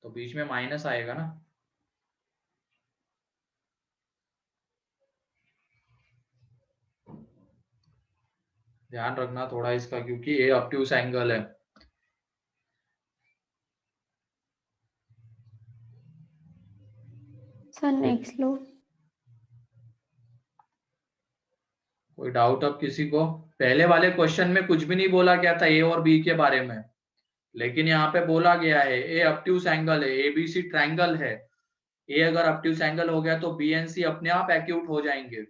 तो बीच में माइनस आएगा ना। ध्यान रखना थोड़ा इसका, क्योंकि ए ऑब्ट्यूस एंगल है। सर नेक्स्ट लो। कोई डाउट अब किसी को? पहले वाले क्वेश्चन में कुछ भी नहीं बोला गया था ए और बी के बारे में, लेकिन यहाँ पे बोला गया है ए ऑब्ट्यूस एंगल है, एबीसी ट्रायंगल है। ए अगर ऑब्ट्यूस एंगल हो गया तो बी एंड सी अपने आप एक्यूट हो जाएंगे।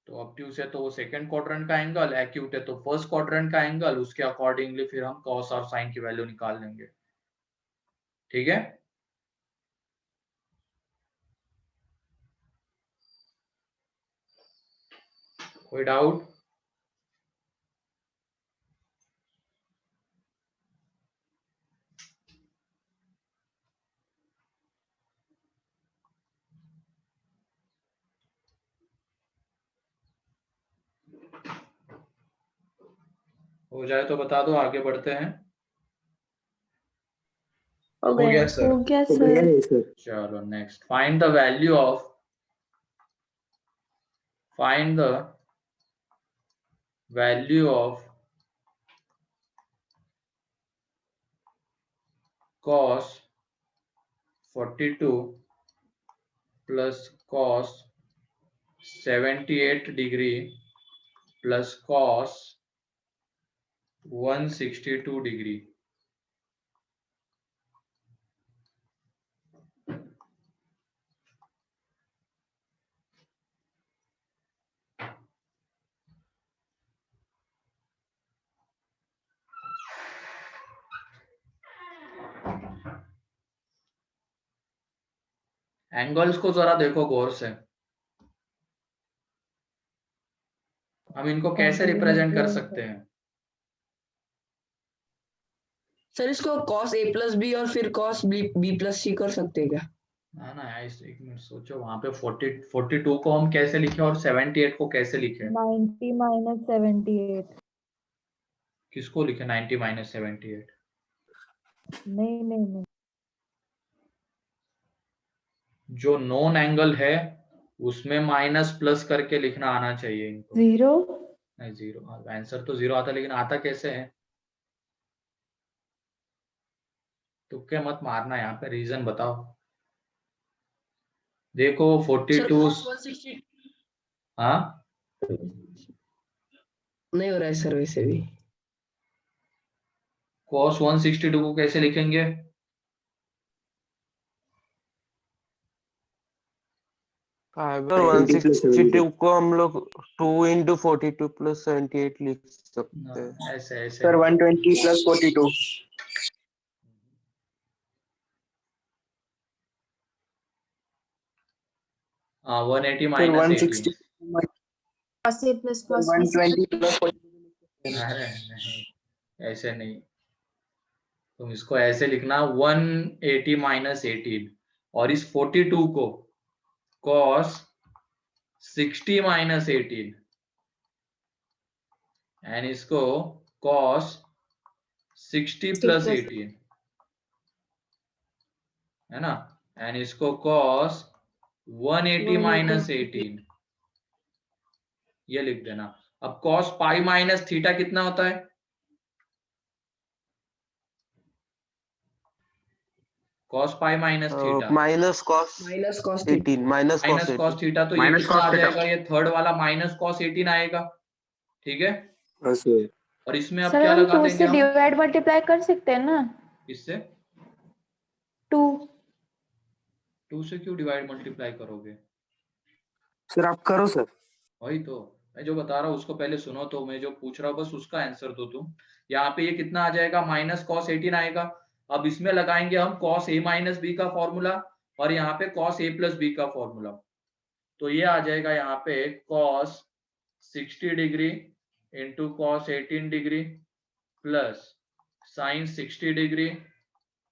तो ऑब्ट्यूस है तो वो सेकंड क्वाड्रेंट का एंगल, एक्यूट है तो फर्स्ट क्वाड्रेंट का एंगल, उसके अकॉर्डिंगली फिर हम कॉस और साइन की वैल्यू निकाल लेंगे, ठीक है। कोई डाउट? हो जाए तो बता दो, आगे बढ़ते हैं। हो हो गया गया सर? हो गया हो गया सर। है सर। चलो next, find the value of cos 42 plus cos 78 degree plus cos 162 degree। Angles को जरा देखो गौर से, हम इनको कैसे रिप्रेजेंट कर सकते हैं? सर इसको cos a plus b और फिर cos b plus c कर सकते हैं क्या? ना ना, एक मिनट सोचो, वहां पे 42 को हम कैसे लिखे और 78 को कैसे लिखे? 90 minus 78। किसको लिखे 90 माइनस 78? नहीं नहीं नहीं, जो नॉन एंगल है उसमें माइनस प्लस करके लिखना आना चाहिए इनको। 0। नहीं, जीरो आंसर तो जीरो आता, लेकिन आता कैसे है? तुक्के मत मारना, यहाँ पे रीजन बताओ। देखो सर 42। cos 160 हाँ, नहीं हो रहा है सर वैसे भी। cos 162 को कैसे लिखेंगे? अगर 90 plus 162 को हम लोग 2 into 42 plus 78 लिख सकते हैं। ऐसे ऐसे सर नहीं। 120 plus 42। हाँ, 180 sir minus 160 cos A plus sir cos B 120 plus 42। अरे नहीं, ऐसे नहीं, तुम इसको ऐसे लिखना 180 माइनस 18, और इस 42 को cos 60 माइनस 18, एंड इसको cos 60 प्लस 18, है ना, एंड इसको cos 180 माइनस 18, ये लिख देना। अब cos पाई माइनस थीटा कितना होता है? cos पाई minus theta minus cos minus cos 18 minus minus cos cos 18। Theta, तो ये कितना आ जाएगा? ये थर्ड वाला माइनस cos 18 आएगा, ठीक है। हाँ सर। और इसमें अब सर क्या हम लगा 2 देंगे से हम? डिवाइड मल्टीप्लाई कर सकते हैं ना? इससे 2। 2 से क्यों डिवाइड मल्टीप्लाई करोगे? सर आप करो सर। वही तो मैं जो बता रहा हूँ उसको पहले सुनो, तो मैं जो पूछ रहा हूँ बस उसका आंसर दो तुम। यहाँ पे ये कितना आ जाएगा? माइनस cos 18 आएगा। अब इसमें लगाएंगे हम cos a माइनस बी का फॉर्मूला, और यहाँ पे cos a प्लस बी का फॉर्मूला, तो ये आ जाएगा यहाँ पे cos 60 degree into cos 18 degree plus sin 60 degree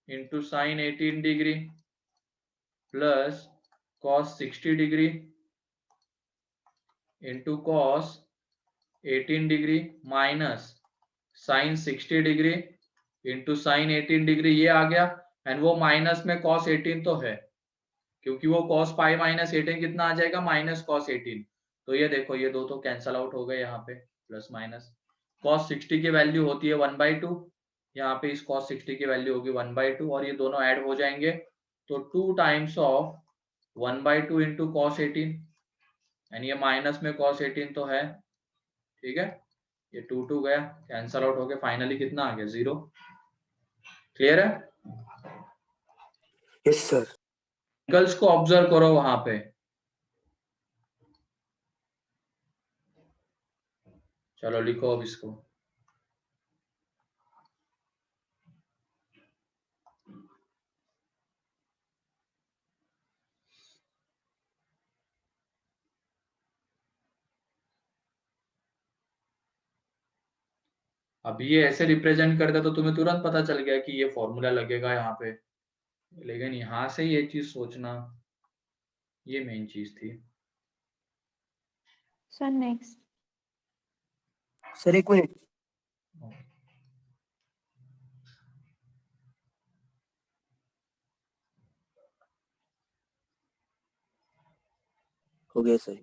into sin 18 degree plus cos 60 degree into cos 18 degree minus sin 60 degree into sin 18 degree, ये आ गया। एंड वो माइनस में cos 18 तो है, क्योंकि वो cos पाई माइनस 18 कितना आ जाएगा? Minus cos 18। तो ये देखो, ये दो तो कैंसल आउट हो गए यहाँ पे, प्लस माइनस। cos 60 की वैल्यू होती है 1/2, यहाँ पे इस cos 60 की वैल्यू होगी 1/2, और ये दोनों ऐड हो जाएंगे, तो 2 times of 1/2 into cos 18, and ये माइनस में cos 18 तो है, ठीक है। ये 2 गया, कैंसल आउट हो गया, फाइनली कितना आ गया? 0। क्लियर है? Yes sir. एंगल्स को ऑब्जर्व करो वहां पे। चलो लिखो अब इसको। अब ये ऐसे रिप्रेजेंट करते तो तुम्हें तुरंत पता चल गया कि ये फॉर्मूला लगेगा यहाँ पे, लेकिन यहाँ से ये चीज सोचना, ये मेन चीज थी। Sir next. सर एक मिनट। हो गया सर।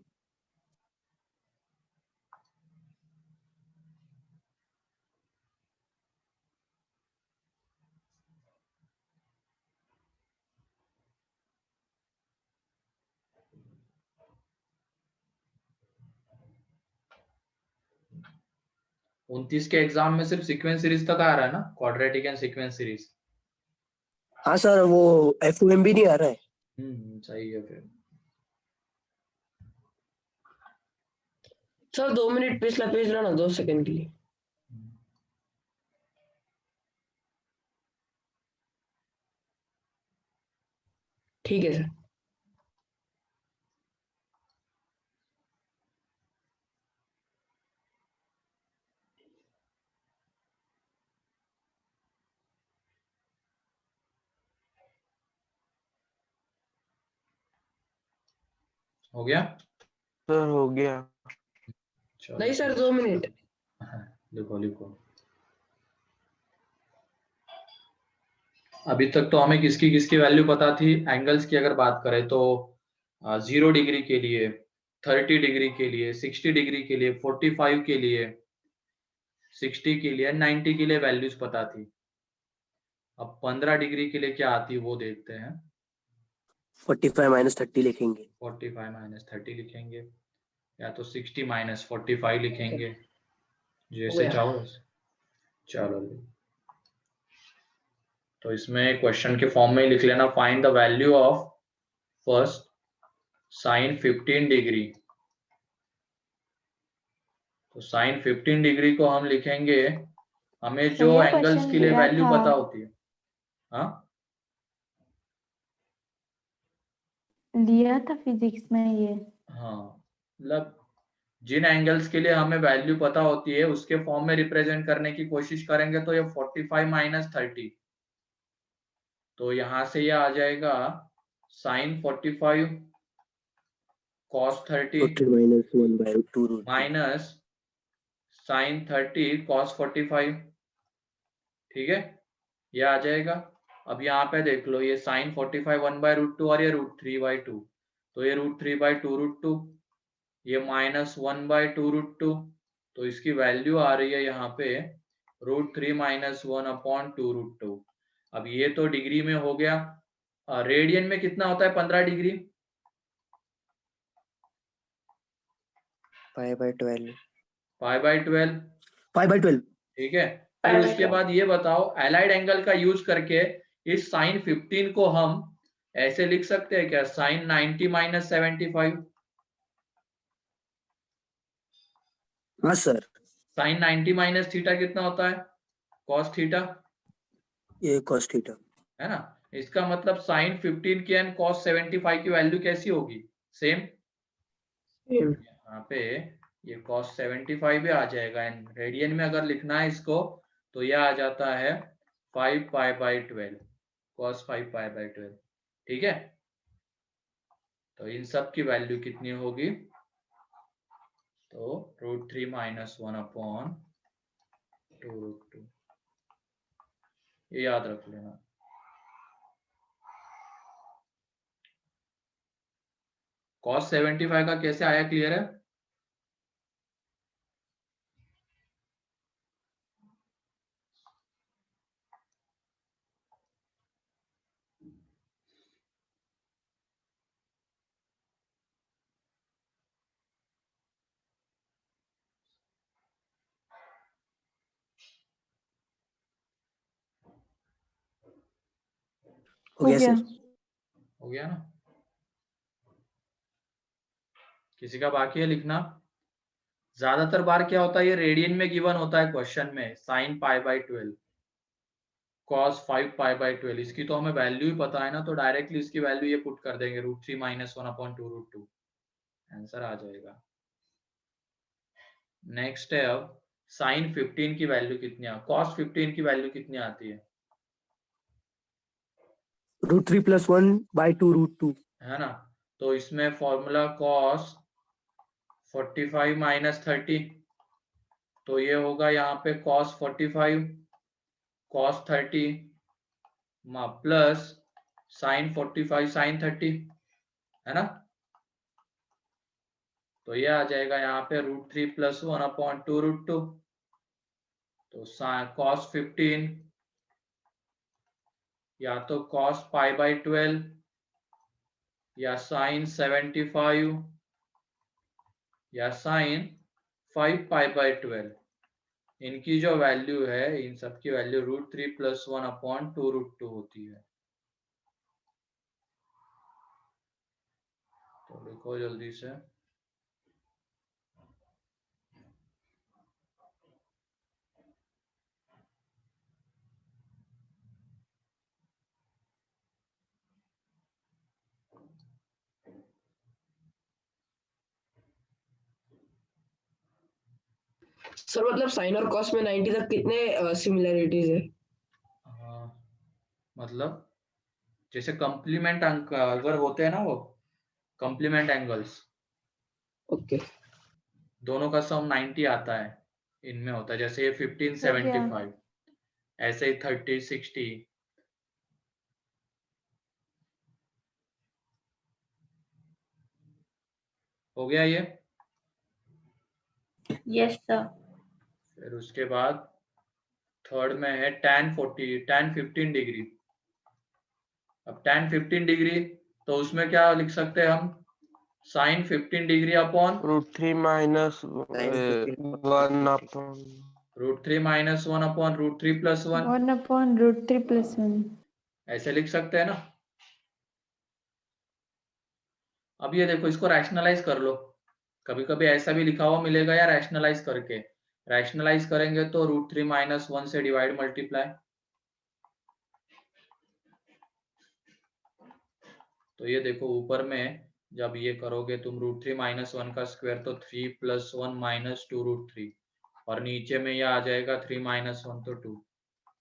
उनतीस के एग्जाम में सिर्फ सीक्वेंस सीरीज तक आ रहा है ना, क्वाड्रेटिक एंड सीक्वेंस सीरीज। हाँ सर, वो FOMB नहीं आ रहा है। सही है फिर। सर 2 मिनट पिछला पेज लो ना, 2 सेकंड के लिए। ठीक है सर। हो गया? सर हो गया। चलो नहीं सर, 2 मिनट। लिखो लिखो। अभी तक तो हमें किसकी किसकी वैल्यू पता थी। एंगल्स की अगर बात करें तो 0 डिग्री के लिए, 30 डिग्री के लिए, 60 डिग्री के लिए, 45 के लिए, 60 के लिए, 90 के लिए वैल्यूज पता थी। अब 15 डिग्री के लिए क्या आती है वो देखते हैं। 45 माइनस 30 लिखेंगे। 45 माइनस 30 लिखेंगे, या तो 60 माइनस 45 लिखेंगे, जैसे चाहो वैसे। चलो, तो इसमें क्वेश्चन के फॉर्म में लिख लेना, find the value of first sine 15 degree. तो साइन 15 डिग्री को हम लिखेंगे, हमें जो भैया एंगल्स क्वेश्चन के लिए दिया वैल्यू था। पता होती है। हाँ, लिया था फिजिक्स में ये। हाँ, मतलब जिन एंगल्स के लिए हमें वैल्यू पता होती है उसके फॉर्म में रिप्रेजेंट करने की कोशिश करेंगे तो ये 45 माइनस 30, तो यहां से ये आ जाएगा sine 45 cos 30 40 minus 1/2 √2। Minus sine 30 cos 45। ठीक है, ये आ जाएगा। अब यहाँ पे देख लो, ये साइन 45 1/√2 और ये √3/2, तो ये √3/2 √2, ये माइनस 1/2 √2, तो इसकी वैल्यू आ रही है यहाँ पे √3 माइनस 1/2 √2। अब ये तो डिग्री में हो गया। रेडियन में कितना होता है 15 डिग्री? π/12। π/12। π/12। ठीक है, फिर उसके बाद ये बताओ, एलाइड एंगल का यूज करके इस साइन 15 को हम ऐसे लिख सकते हैं क्या, साइन 90 माइनस 75। हाँ सर। साइन 90 माइनस थीटा कितना होता है, कॉस थीटा, ये cos थीटा। है ना। इसका मतलब साइन 15 की एंड कॉस 75 की वैल्यू कैसी होगी, सेम। यहाँ पे ये कॉस 75 भी आ जाएगा, एंड रेडियन में अगर लिखना है इसको तो यह आ जाता है 5π/12, कॉस 5π/12। ठीक है, तो इन सब की वैल्यू कितनी होगी, तो √3 माइनस 1/2 √2, ये याद रख लेना। कॉस 75 का कैसे आया, क्लियर है? हो गया सर। हो गया ना? किसी का बाकी है लिखना? ज्यादातर बार क्या होता है, ये रेडियन में गिवन होता है क्वेश्चन में, साइन π/12 cos 5π/12, इसकी तो हमें वैल्यू ही पता है ना, तो डायरेक्टली इसकी वैल्यू ये पुट कर देंगे √3 माइनस 1/2 √2, आंसर आ जाएगा। नेक्स्ट है, अब साइन 15 की वैल्यू कितनी है, cos 15 की वैल्यू कितनी आती है, √3 + 1/2 √2। है ना। तो इसमें फॉर्मूला cos 45 माइनस 30, तो ये होगा यहाँ पे cos 45 cos 30 plus sine 45 sine 30, है ना। तो ये आ जाएगा यहाँ पे √3 + 1/2 √2। तो cos 15 या तो cos π/12 या sin 75 या sin 5 π/12। इनकी जो वैल्यू है, इन सब की वैल्यू √3 + 1/2 √2 होती है। तो लिखो जल्दी से। सर मतलब साइन और कॉस में 90 तक कितने सिमिलरिटीज है? मतलब जैसे कंप्लीमेंट अंक अगर होते हैं ना, वो कंप्लीमेंट एंगल्स, ओके। दोनों का सम 90 आता है, इनमें होता है। जैसे ये 15 75, ऐसे ही 30 60। हो गया ये। Yes sir. फिर उसके बाद थर्ड में है tan 15 डिग्री। अब tan 15 डिग्री, तो उसमें क्या लिख सकते हैं हम? sin 15 degree upon √3 - 1 upon √3 - 1 upon √3 + 1, 1/√3 + 1. ऐसे लिख सकते हैं ना। अब ये देखो, इसको रैशनलाइज कर लो। कभी कभी ऐसा भी लिखा हुआ मिलेगा या रैशनलाइज करके। रैशनलाइज करेंगे तो √3 - 1 से डिवाइड मल्टीप्लाई। तो ये देखो ऊपर में जब ये करोगे तुम √3 - 1 का स्क्वायर, तो 3 + 1 - 2 √3, और नीचे में ये आ जाएगा 3 - 1 तो 2।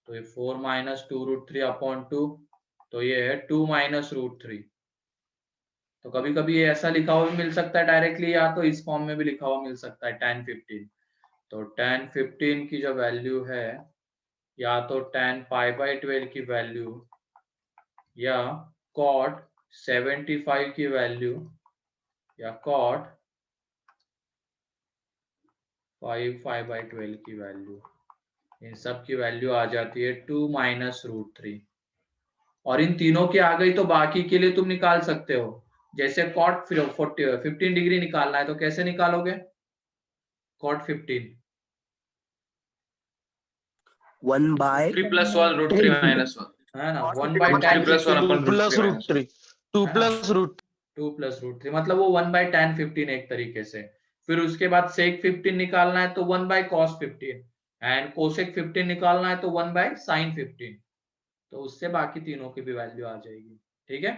तो ये 4 - 2 √3 अपॉन 2, तो ये है 2 - √3। तो कभी कभी ये ऐसा लिखा हुआ भी मिल सकता है डायरेक्टली, या तो इस फॉर्म में भी लिखा हुआ मिल सकता है tan 15। तो tan 15 की जो वैल्यू है, या तो tan π/12 की वैल्यू, या cot 75 की वैल्यू, या cot 5 π/12 की वैल्यू, इन सब की वैल्यू आ जाती है 2 - √3। और इन तीनों की आ गई तो बाकी के लिए तुम निकाल सकते हो। जैसे cot 15 डिग्री निकालना है, तो कैसे निकालोगे? cot 15 1/2 3 + 1 √3 - 1 है ना, 1/tan 3 + 1 upon 2 √3 - 1 +√3 2 +√3 2 + √3, मतलब वो 1/tan 15 एक तरीके से। फिर उसके बाद sec 15 निकालना है तो 1/cos 15, एंड cosec 15 निकालना है तो 1/sin 15। तो उससे बाकी तीनों की भी वैल्यू आ जाएगी। ठीक है,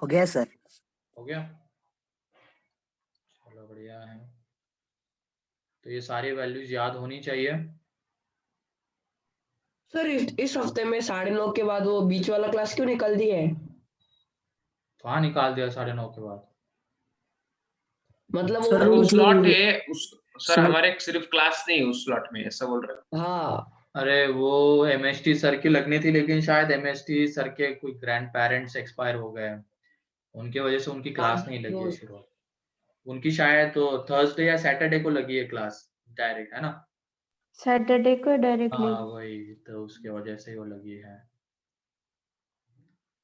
हो गया सर। हो गया, चलो बढ़िया है। तो ये सारी वैल्यूज याद होनी चाहिए। सर इस हफ्ते में 9:30 के बाद वो बीच वाला क्लास क्यों निकल दिया है? कहाँ निकाल दिया 9:30 के बाद? मतलब सर, वो वो स्लॉट है उस सर, सर- हमारे सिर्फ क्लास नहीं उस स्लॉट में, ऐसा बोल रहे हो? हाँ अरे वो MST सर की लगनी थी, लेकिन शायद MST सर के कोई ग्रैंड पेरेंट्स एक्सपायर हो गए हैं, उनकी वजह से उनकी क्लास नहीं लगी है शुरू। उनकी शायद तो थर्सडे या सैटरडे को लगी है क्लास डायरेक्ट, है ना? सैटरडे को डायरेक्टली। हाँ वही, तो उसके वजह से वो लगी है।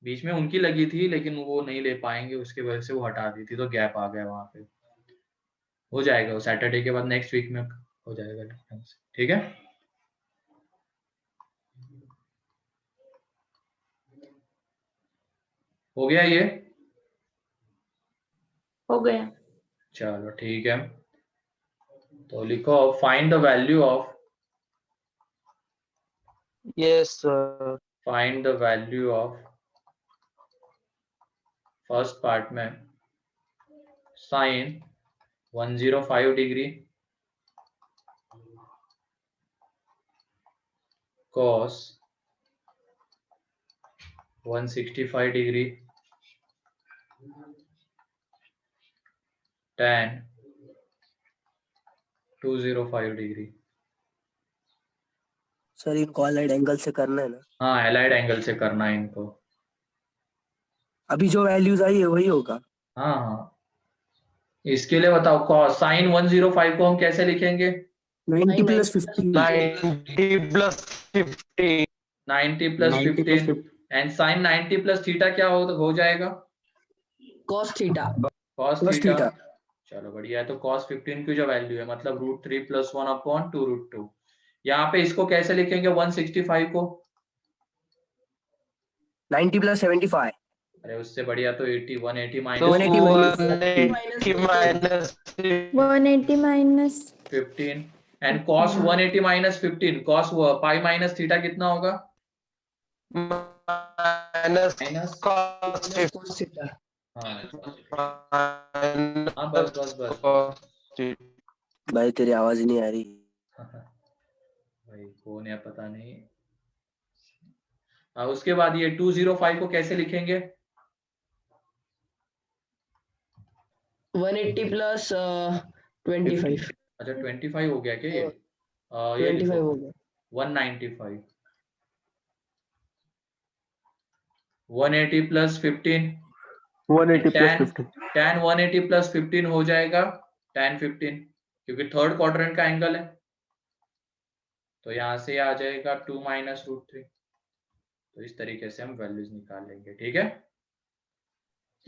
बीच में उनकी लगी थी, लेकिन वो नहीं ले पाएंगे, उसके वजह से वो हटा दी थी, तो गैप आ गया वहां पे। हो जाएगा वो सैटरडे के बाद, नेक्स्ट वीक में हो जाएगा। ठीक है, हो गया ये। हो गया। चलो ठीक है, तो लिखो find the value of yes sir find the value of first part में sine 105 degree, cos 165 degree, tan 205 degree. Sir इनको अलाइड एंगल से करना है ना? हाँ, एलाइड एंगल से करना है इनको। अभी जो वैल्यूज आई है वही होगा। हाँ हाँ, इसके लिए बताओ कॉस साइन 105 को हम कैसे लिखेंगे? 90 plus 15 90 plus 50 90 plus 90 plus 15 and sine 90 plus theta क्या हो जाएगा? cos theta. Cos cos theta. Theta. चलो बढ़िया है। तो cos 15 की जो वैल्यू है मतलब √3 + 1/2√2। यहाँ पे इसको कैसे लिखेंगे 165 को? 90 प्लस 75। अरे उससे बढ़िया तो 80 180 तो minus 180 180 minus 180 minus 15 and cos 180 minus 15 cos pi minus theta कितना होगा? Minus minus cos cos theta. हाँ हाँ, माइनस बस बस cos भाई तेरी आवाज नहीं आ रही। भाई कौन है पता नहीं। उसके बाद ये 205 को कैसे लिखेंगे? 180 प्लस 25। अच्छा 25 हो गया क्या ये? ये 25 लिखो हो गया। 195 180 plus 15 180 tan plus 50। tan 180 plus 15 हो जाएगा tan 15 क्योंकि थर्ड क्वाड्रेंट का एंगल है। तो यहाँ से आ जाएगा 2 माइनस √3। तो इस तरीके से हम वैल्यूज निकाल लेंगे। ठीक है,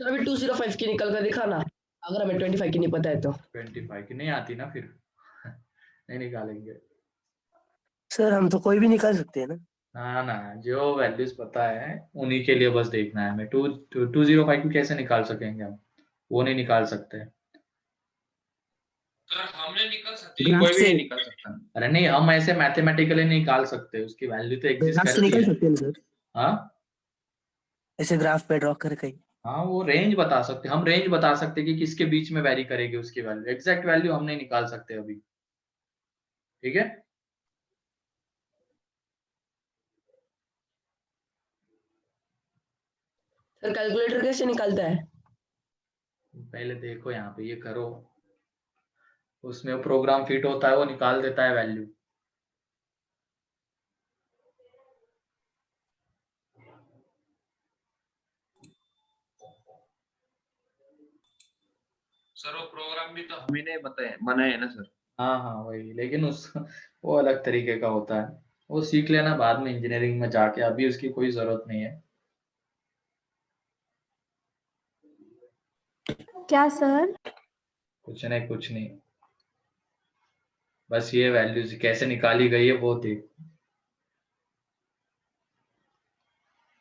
सर अभी 205 की निकल कर दिखाना, अगर हमें 25 की नहीं पता है तो। 25 की नहीं आती ना फिर नहीं निकालेंगे। सर हम तो कोई भी निकाल सकते हैं ना। ना ना, जो वैल्यूज पता है उन्हीं के लिए बस देखना है हमें। 205 को कैसे निकाल सकेंगे हम? वो नहीं निकाल सकते। सर हमने निकाल सकते, ग्राफ कोई भी से नहीं निकाल सकता। अरे नहीं, हम ऐसे मैथमेटिकली नहीं निकाल सकते, उसकी वैल्यू तो एग्जिस्ट ग्राफ से करती निकाल है। सकते हैं ना सर, हाँ ऐसे ग्राफ पे ड्रॉ कर कहीं। हाँ, वो रेंज बता सकते, हम रेंज बता सकते कि किसके बीच में वैरी करेगी उसकी वैल्यू। एग्जैक्ट वैल्यू हम नहीं निकाल सकते अभी। ठीक है, सर कैलकुलेटर कैसे निकालता है? पहले देखो यहाँ पे ये करो, उसमें वो प्रोग्राम फिट होता है, वो निकाल देता है वैल्यू। सर वो प्रोग्राम भी तो हमें नहीं बताया बनाया है ना सर। हाँ हाँ वही, लेकिन उस वो अलग तरीके का होता है, वो सीख लेना बाद में इंजीनियरिंग में जाके, अभी उसकी कोई जरूरत नहीं है। क्या सर? कुछ नहीं कुछ नहीं, बस ये वैल्यूज कैसे निकाली गई है वो देख।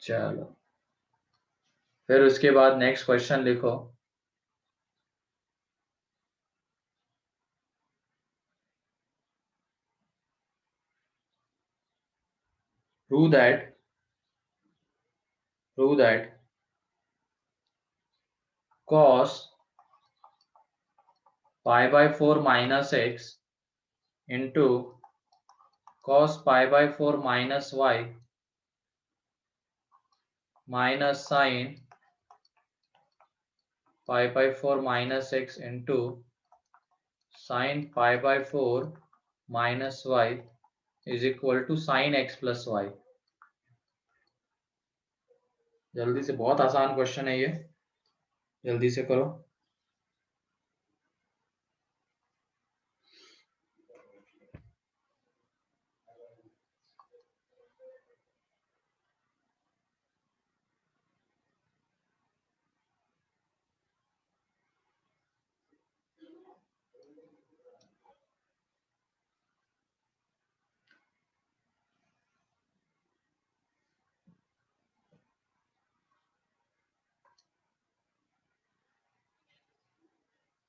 चलो फिर उसके बाद नेक्स्ट क्वेश्चन लिखो। prove that cos pi by 4 minus x into cos pi by 4 minus y minus sin pi by 4 minus x into sin pi by 4 minus y is equal to sin x plus y। जल्दी से, बहुत आसान question है ये, जल्दी से करो।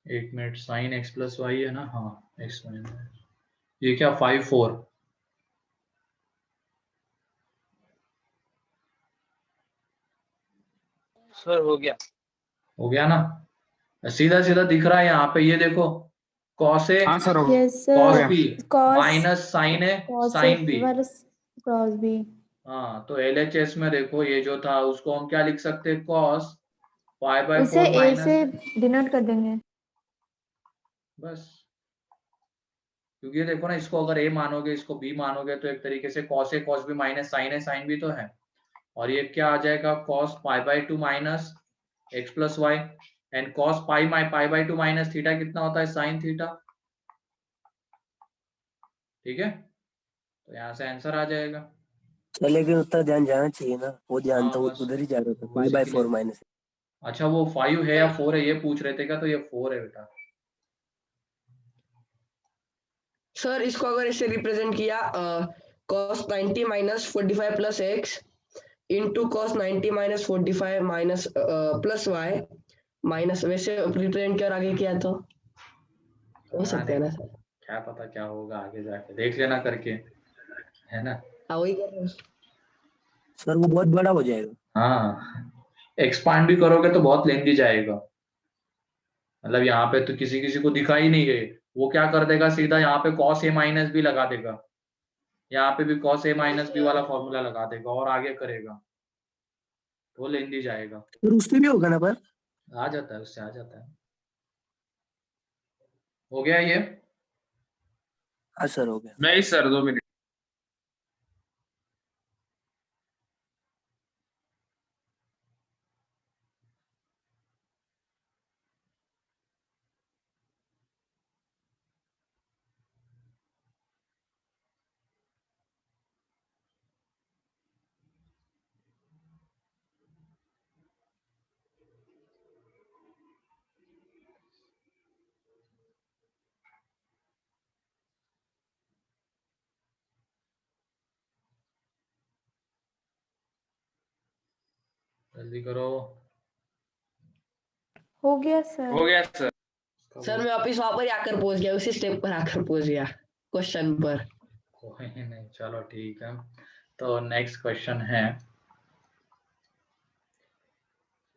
एक minute, sine x plus y है ना? हाँ, एक्स माइनस ये क्या 5 4। सर हो गया। हो गया ना? सीधा सीधा दिख रहा है यहाँ पे, ये देखो cos a हाँ सर हो Yes cos sir. b Cos minus sine a cos sin b। inverse cos b. हाँ, तो LHS में देखो ये जो था उसको हम क्या लिख सकते हैं? cos pi by उसे 4 a से माइनस, डिनोट कर देंगे। बस। क्योंकि ये देखो ना, इसको अगर a मानोगे, इसको b मानोगे, तो एक तरीके से cos a cos b minus sin a sin b तो है, और ये क्या आ जाएगा cos pi by two minus x plus y, and cos pi by two minus theta कितना होता है साइन थीटा। ठीक है, तो यहाँ से आंसर आ जाएगा। सर लेकिन उतना ध्यान जाना चाहिए ना, वो ध्यान हाँ तो बस उधर ही जा रहा था, वो पाई उसी बाय के लिए। 4 माइनस। अच्छा वो 5 है या 4 है ये पूछ रहे थे क्या, तो ये 4 है बेटा। सर इसको अगर इसे रिप्रेजेंट किया cos 90 minus 45 plus x into cos 90 minus 45 minus plus y minus, वैसे रिप्रेजेंट किया और आगे किया तो हो सकता है ना सर? क्या पता क्या होगा आगे जाके, देख लेना करके, है ना। हाँ वही कर रहे हैं। सर वो बहुत बड़ा हो जाएगा। हाँ एक्सपांड भी करोगे तो बहुत लेंदी जाएगा, मतलब यहाँ पे तो किसी किसी को दिखा ही नहीं गए, वो क्या कर देगा सीधा यहाँ पे cos a माइनस बी लगा देगा, यहाँ पे भी cos a माइनस बी वाला फॉर्मूला लगा देगा और आगे करेगा, तो लेंदी जाएगा। फिर उसमें भी होगा ना पर। आ जाता है, उससे आ जाता है। हो गया ये। हाँ सर हो गया। नहीं सर, 2 मिनट। जल्दी करो। हो गया हो सर। गया सर। सर मैं वापिस वहां पर ही आकर पहुंच गया, उसी स्टेप पर आकर पहुंच गया क्वेश्चन पर। कोई नहीं, चलो ठीक है। तो नेक्स्ट क्वेश्चन है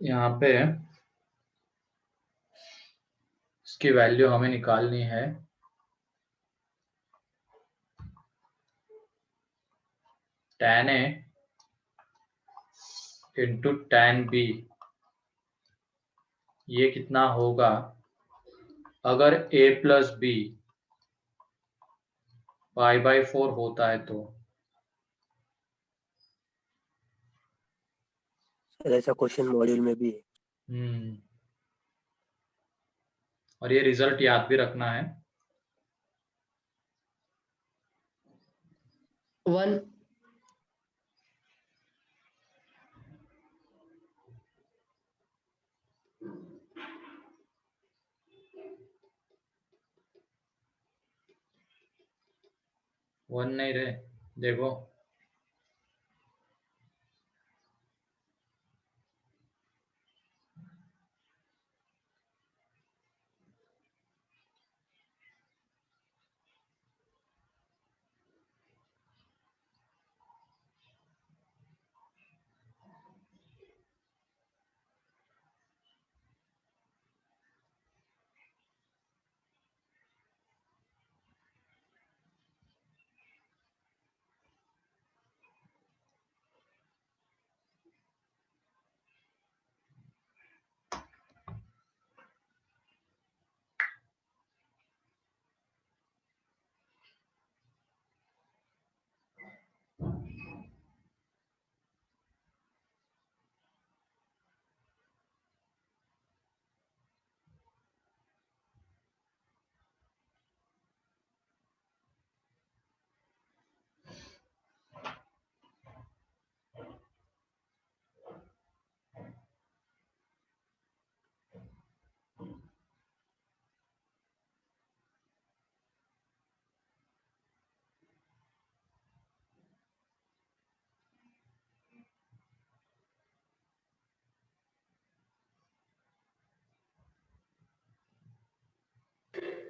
यहाँ पे, इसकी वैल्यू हमें निकालनी है। tan a into tan b, ये कितना होगा अगर a plus B pi by 4 होता है तो। सर ऐसा क्वेश्चन मॉड्यूल में भी है। और ये रिजल्ट याद भी रखना है। 1 1 नहीं रहे, देखो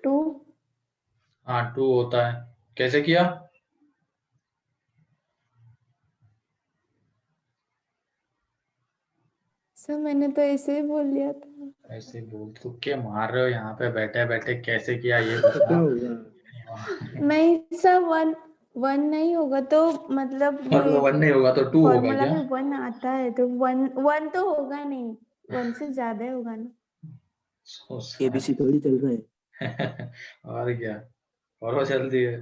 टू। हाँ 2 होता है। कैसे किया? सर मैंने तो ऐसे ही बोल दिया था। ऐसे बोल तो क्या मार रहे हो यहाँ पे बैठे बैठे, कैसे किया ये क्या बता। होगा। नहीं सर, वन वन नहीं होगा तो मतलब ये मतलब 1 नहीं होगा तो 2 होगा फॉर्मूला क्या? में वन आता है तो वन वन तो होगा नहीं, वन से ज्यादा ही होगा ना। केबीसी थोड़ी चल रहा है। और क्या, करो जल्दी है।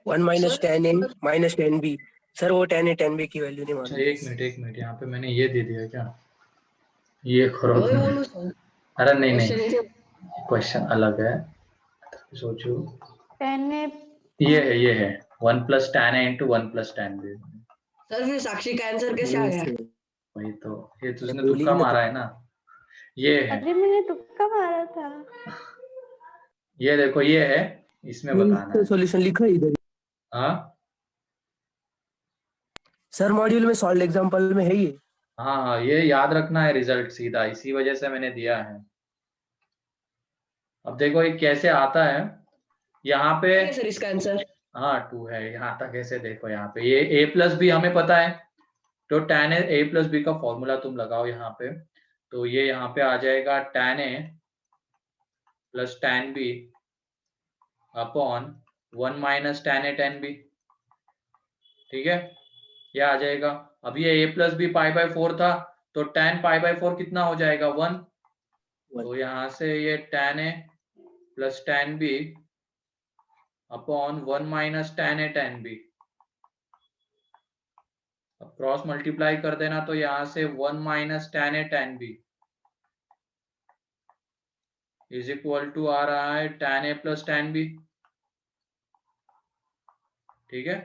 1 माइनस सर, 10 ए माइनस 10 बी। सर वो 10 ए 10 बी की वैल्यू नहीं अच्छा मालूम। एक मिनट यहाँ पे मैंने ये दे दिया क्या, ये करो। वही बोलूं सर, अरे नहीं क्वेश्चन नहीं, ही क्वेश्चन अलग है, सोचो। 10 ये है 1 + tan a × 1 + tan b। Sir फिर साक्षी का आंसर कैसे आ गया? वही तो, ये तुझने बोली तुक्का ना मारा है ना, ये है, अरे मैंने तुक्का मारा था। ये देखो ये है, इसमें बताना तो है। सॉल्यूशन लिखा है इधर। हाँ सर मॉड्यूल में सॉल्व एग्जांपल में है ये। हाँ हाँ, ये याद रखना है रिजल्ट सीधा, इसी वजह से मैंने दिया है। अब देखो ये कैसे आता है, यहाँ पे ठीक है सर इसका आंसर। हाँ 2 है, यहाँ तक ऐसे देखो, यहाँ पे ये a + b हमें पता है, तो tan a + b का फॉर्मूला तुम लगाओ यहाँ पे, तो ये यहाँ पे आ जाएगा tan a + tan b upon 1 - tan a tan b। ठीक है, ये आ जाएगा। अब ये a + b π/4 था, तो tan π/4 कितना हो जाएगा 1, तो यहाँ से ये tan a + tan b upon 1 - tan a tan b। अब क्रॉस मल्टीप्लाई कर देना, तो यहाँ से 1 - tan a tan b is equal to आ रहा है tan a + tan b। ठीक है,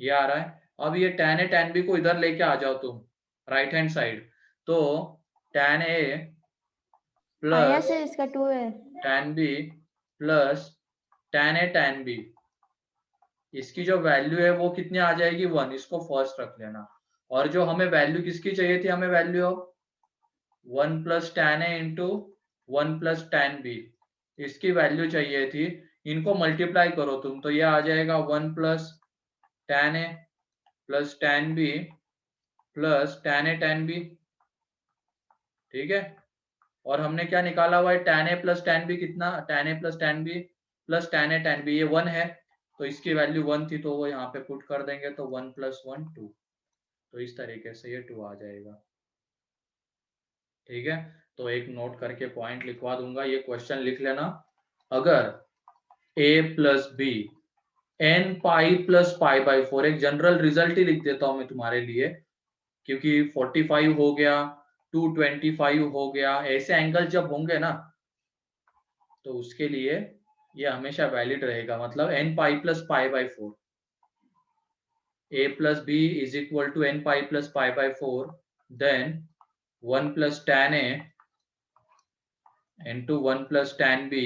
ये आ रहा है। अब ये tan a tan b को इधर लेके आ जाओ तुम राइट हैंड साइड, तो tan a आया प्लस सर, इसका 2 है। tan b plus tan a tan b, इसकी जो वैल्यू है वो कितनी आ जाएगी 1, इसको फर्स्ट रख लेना। और जो हमें वैल्यू किसकी चाहिए थी, हमें value of 1 + tan a × 1 + tan b, इसकी वैल्यू चाहिए थी। इनको मल्टीप्लाई करो तुम, तो ये आ जाएगा 1 + tan a + tan b + tan a tan b। ठीक है, और हमने क्या निकाला हुआ है, tan a + tan b कितना, tan a + tan b + tan a tan b, ये 1 है, तो इसकी वैल्यू 1 थी, तो वो यहाँ पे पुट कर देंगे, तो 1 + 1 2, तो इस तरीके से ये 2 आ जाएगा। ठीक है, तो एक नोट करके पॉइंट लिखवा दूंगा, ये क्वेश्चन लिख लेना। अगर a + b n पाई + π/4, एक जनरल रिजल्ट ही लिख देता हूं मैं तुम्हारे लिए, क्योंकि 45 हो गया, 225 हो गया, ऐसे एंगल जब होंगे ना, तो उसके लिए ये हमेशा वैलिड रहेगा, मतलब n pi + π/4, a + b is equal to n pi + π/4, then 1 + tan a × 1 + tan b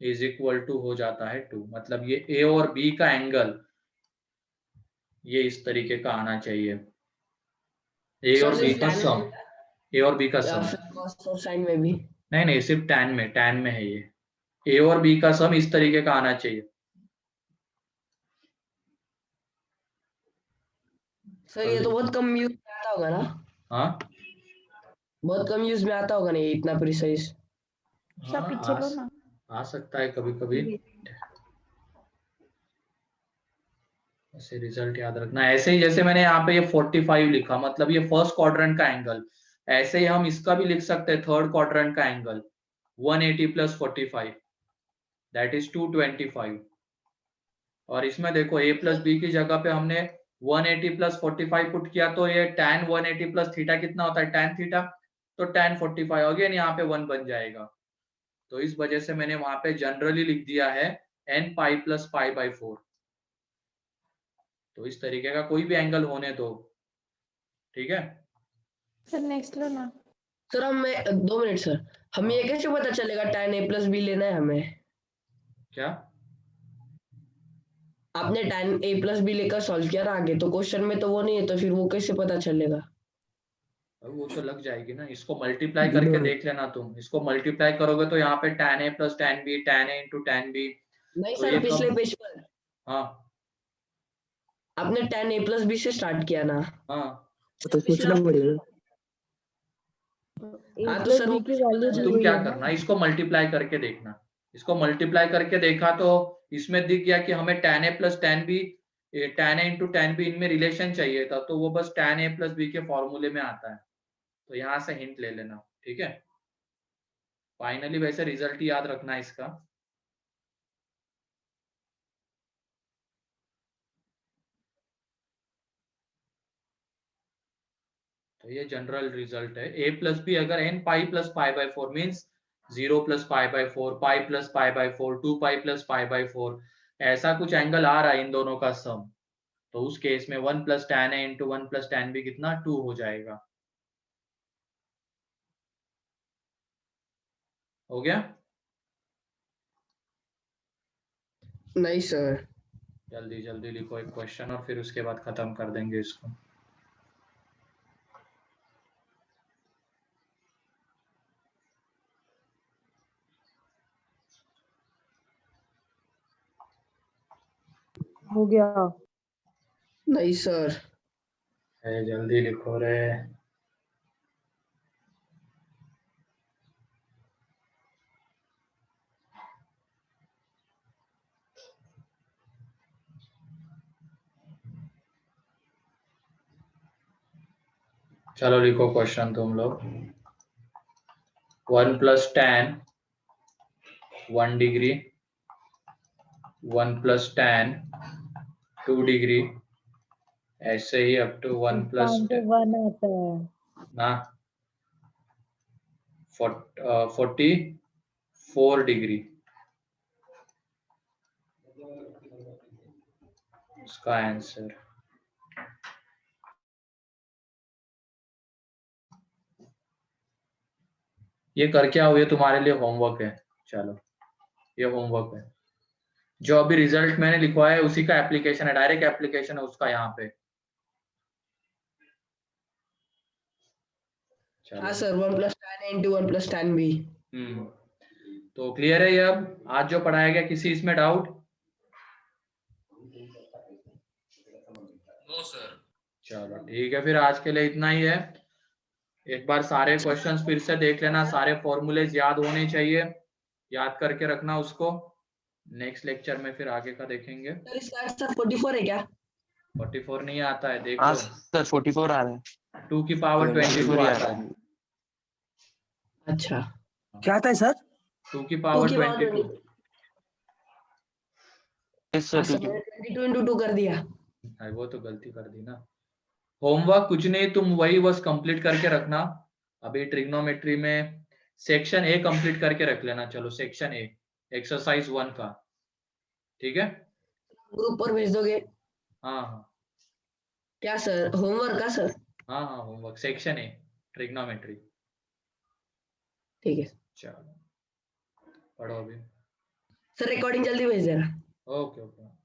is equal to हो जाता है 2, मतलब ये a और b का एंगल ये इस तरीके का आना चाहिए, a सर और b सिर्फ का tan सम, a और b का या सम। फिर cos और sin में भी? नहीं नहीं, सिर्फ tan में है ये, a और b का सम इस तरीके का आना चाहिए। सर ये तो बहुत कम यूज में आता होगा ना? हाँ बहुत कम यूज में आता होगा ना ये इतना प्रिसाइज? सब पीछे लो ना। आ सकता है कभी कभी, ऐसे रिजल्ट याद रखना। ऐसे ही जैसे मैंने यहाँ पे ये 45 लिखा, मतलब ये फर्स्ट क्वाड्रेंट का एंगल, ऐसे ही हम इसका भी लिख सकते हैं थर्ड क्वाड्रेंट का एंगल, 180 + 45 दैट इज 225। और इसमें देखो a + b की जगह पे हमने 180 + 45 पुट किया, तो ये tan 180 + थीटा कितना होता है, tan थीटा, तो tan 45 अगेन यहाँ पे 1 बन जाएगा। तो इस वजह से मैंने वहां पे जनरली लिख दिया है n पाई + π/4। तो इस तरीके का कोई भी एंगल होने दो। ठीक है, सर नेक्स्ट लो ना। सर हमें 2 मिनट सर, हमें ये कैसे पता चलेगा tan a + b लेना है हमें? क्या आपने tan a + b लेकर सॉल्व किया ना आगे, तो क्वेश्चन में तो वो नहीं है, तो फिर वो कैसे पता चलेगा? वो तो लग जाएगी ना, इसको मल्टीप्लाई करके देख लेना तुम, इसको मल्टीप्लाई करोगे तो यहाँ पे tan a + tan b tan a × tan b, नहीं तो सर ये पिछले कम, पेज पर हाँ आपने tan a + b से स्टार्ट किया ना? हाँ, तो सोचना पड़ेगा। हाँ तो सर वो की कैसे वैल्यू पता अब दी तुम हुई क्या है ना। करना, इसको मल्टीप्लाई करके देखना, इसको मल्टीप्लाई करके देखा तो इसमें दिख गया कि हमें tan a + tan b tan a × tan b इनमें रिलेशन चाहिए था, तो वो बस tan a + b के फॉर्मूले में आता है, तो यहाँ से हिंट ले लेना। ठीक है, फाइनली वैसे रिजल्ट ही याद रखना है इसका। तो ये जनरल रिजल्ट है। a प्लस बी अगर n pi plus pi by 4 means 0 plus pi by 4, pi plus pi by 4, 2 pi plus pi by 4, ऐसा कुछ एंगल आ रहा है इन दोनों का सम, तो उस केस में 1 plus tan a into 1 plus tan b कितना 2 हो जाएगा। हो गया? नहीं सर। जल्दी जल्दी लिखो एक क्वेश्चन और फिर उसके बाद खत्म कर देंगे इसको। हो गया। नहीं सर। जल्दी लिखो रे। चलो लिखो क्वेश्चन तुम लोग। 1 plus tan 1 degree, 1 plus tan 2 degree, ऐसे ही अप टू 1 प्लस 1 आता है। ना 44 डिग्री, उसका आंसर। ये कर क्या हो, ये तुम्हारे लिए होमवर्क है। चलो ये होमवर्क है, जो अभी रिजल्ट मैंने लिखवाया है उसी का एप्लीकेशन है, डायरेक्ट एप्लीकेशन है उसका यहाँ पे। हाँ sir, 1 plus tan a into 1 plus tan b। तो क्लियर है ये? अब आज जो पढ़ाया गया, किसी इसमें डाउट? No sir. चलो ठीक है, फिर आज के लिए इतना ही है। एक बार सारे क्वेश्चंस फिर से देख लेना, सारे फॉर्मूलेज याद होने चाहिए, याद करके रखना उसको। नेक्स्ट लेक्चर में फिर आगे का देखेंगे। सर इसका आंसर 44 है क्या? 44 नहीं आता है, देख हाँ लो। सर 44 आ रहा है। 2 की पावर 22 44 ही आ आता रहा है। है। अच्छा, क्या आता है सर? 2 की 2 पावर की पावर 22। 22। Yes, sir, हाँ सर, ठीक है। मैंने 22 इंटू 2 कर दिया। वो तो गलती कर दी ना। होमवर्क कुछ नहीं, तुम वही बस कंप्लीट करके रखना। अभी ट्रिग्नोमेट्री में सेक्शन ए कंप्लीट करके रख लेना। चलो सेक्शन ए एक्सरसाइज 1 का, ठीक है? ग्रुप पर भेज दोगे? हाँ हाँ क्या सर, होमवर्क का सर? हाँ हाँ, होमवर्क सेक्शन ए ट्रिग्नोमेट्री। ठीक है चलो पढ़ो अभी। सर, रिकॉर्डिंग जल्दी भेज देना। Okay okay.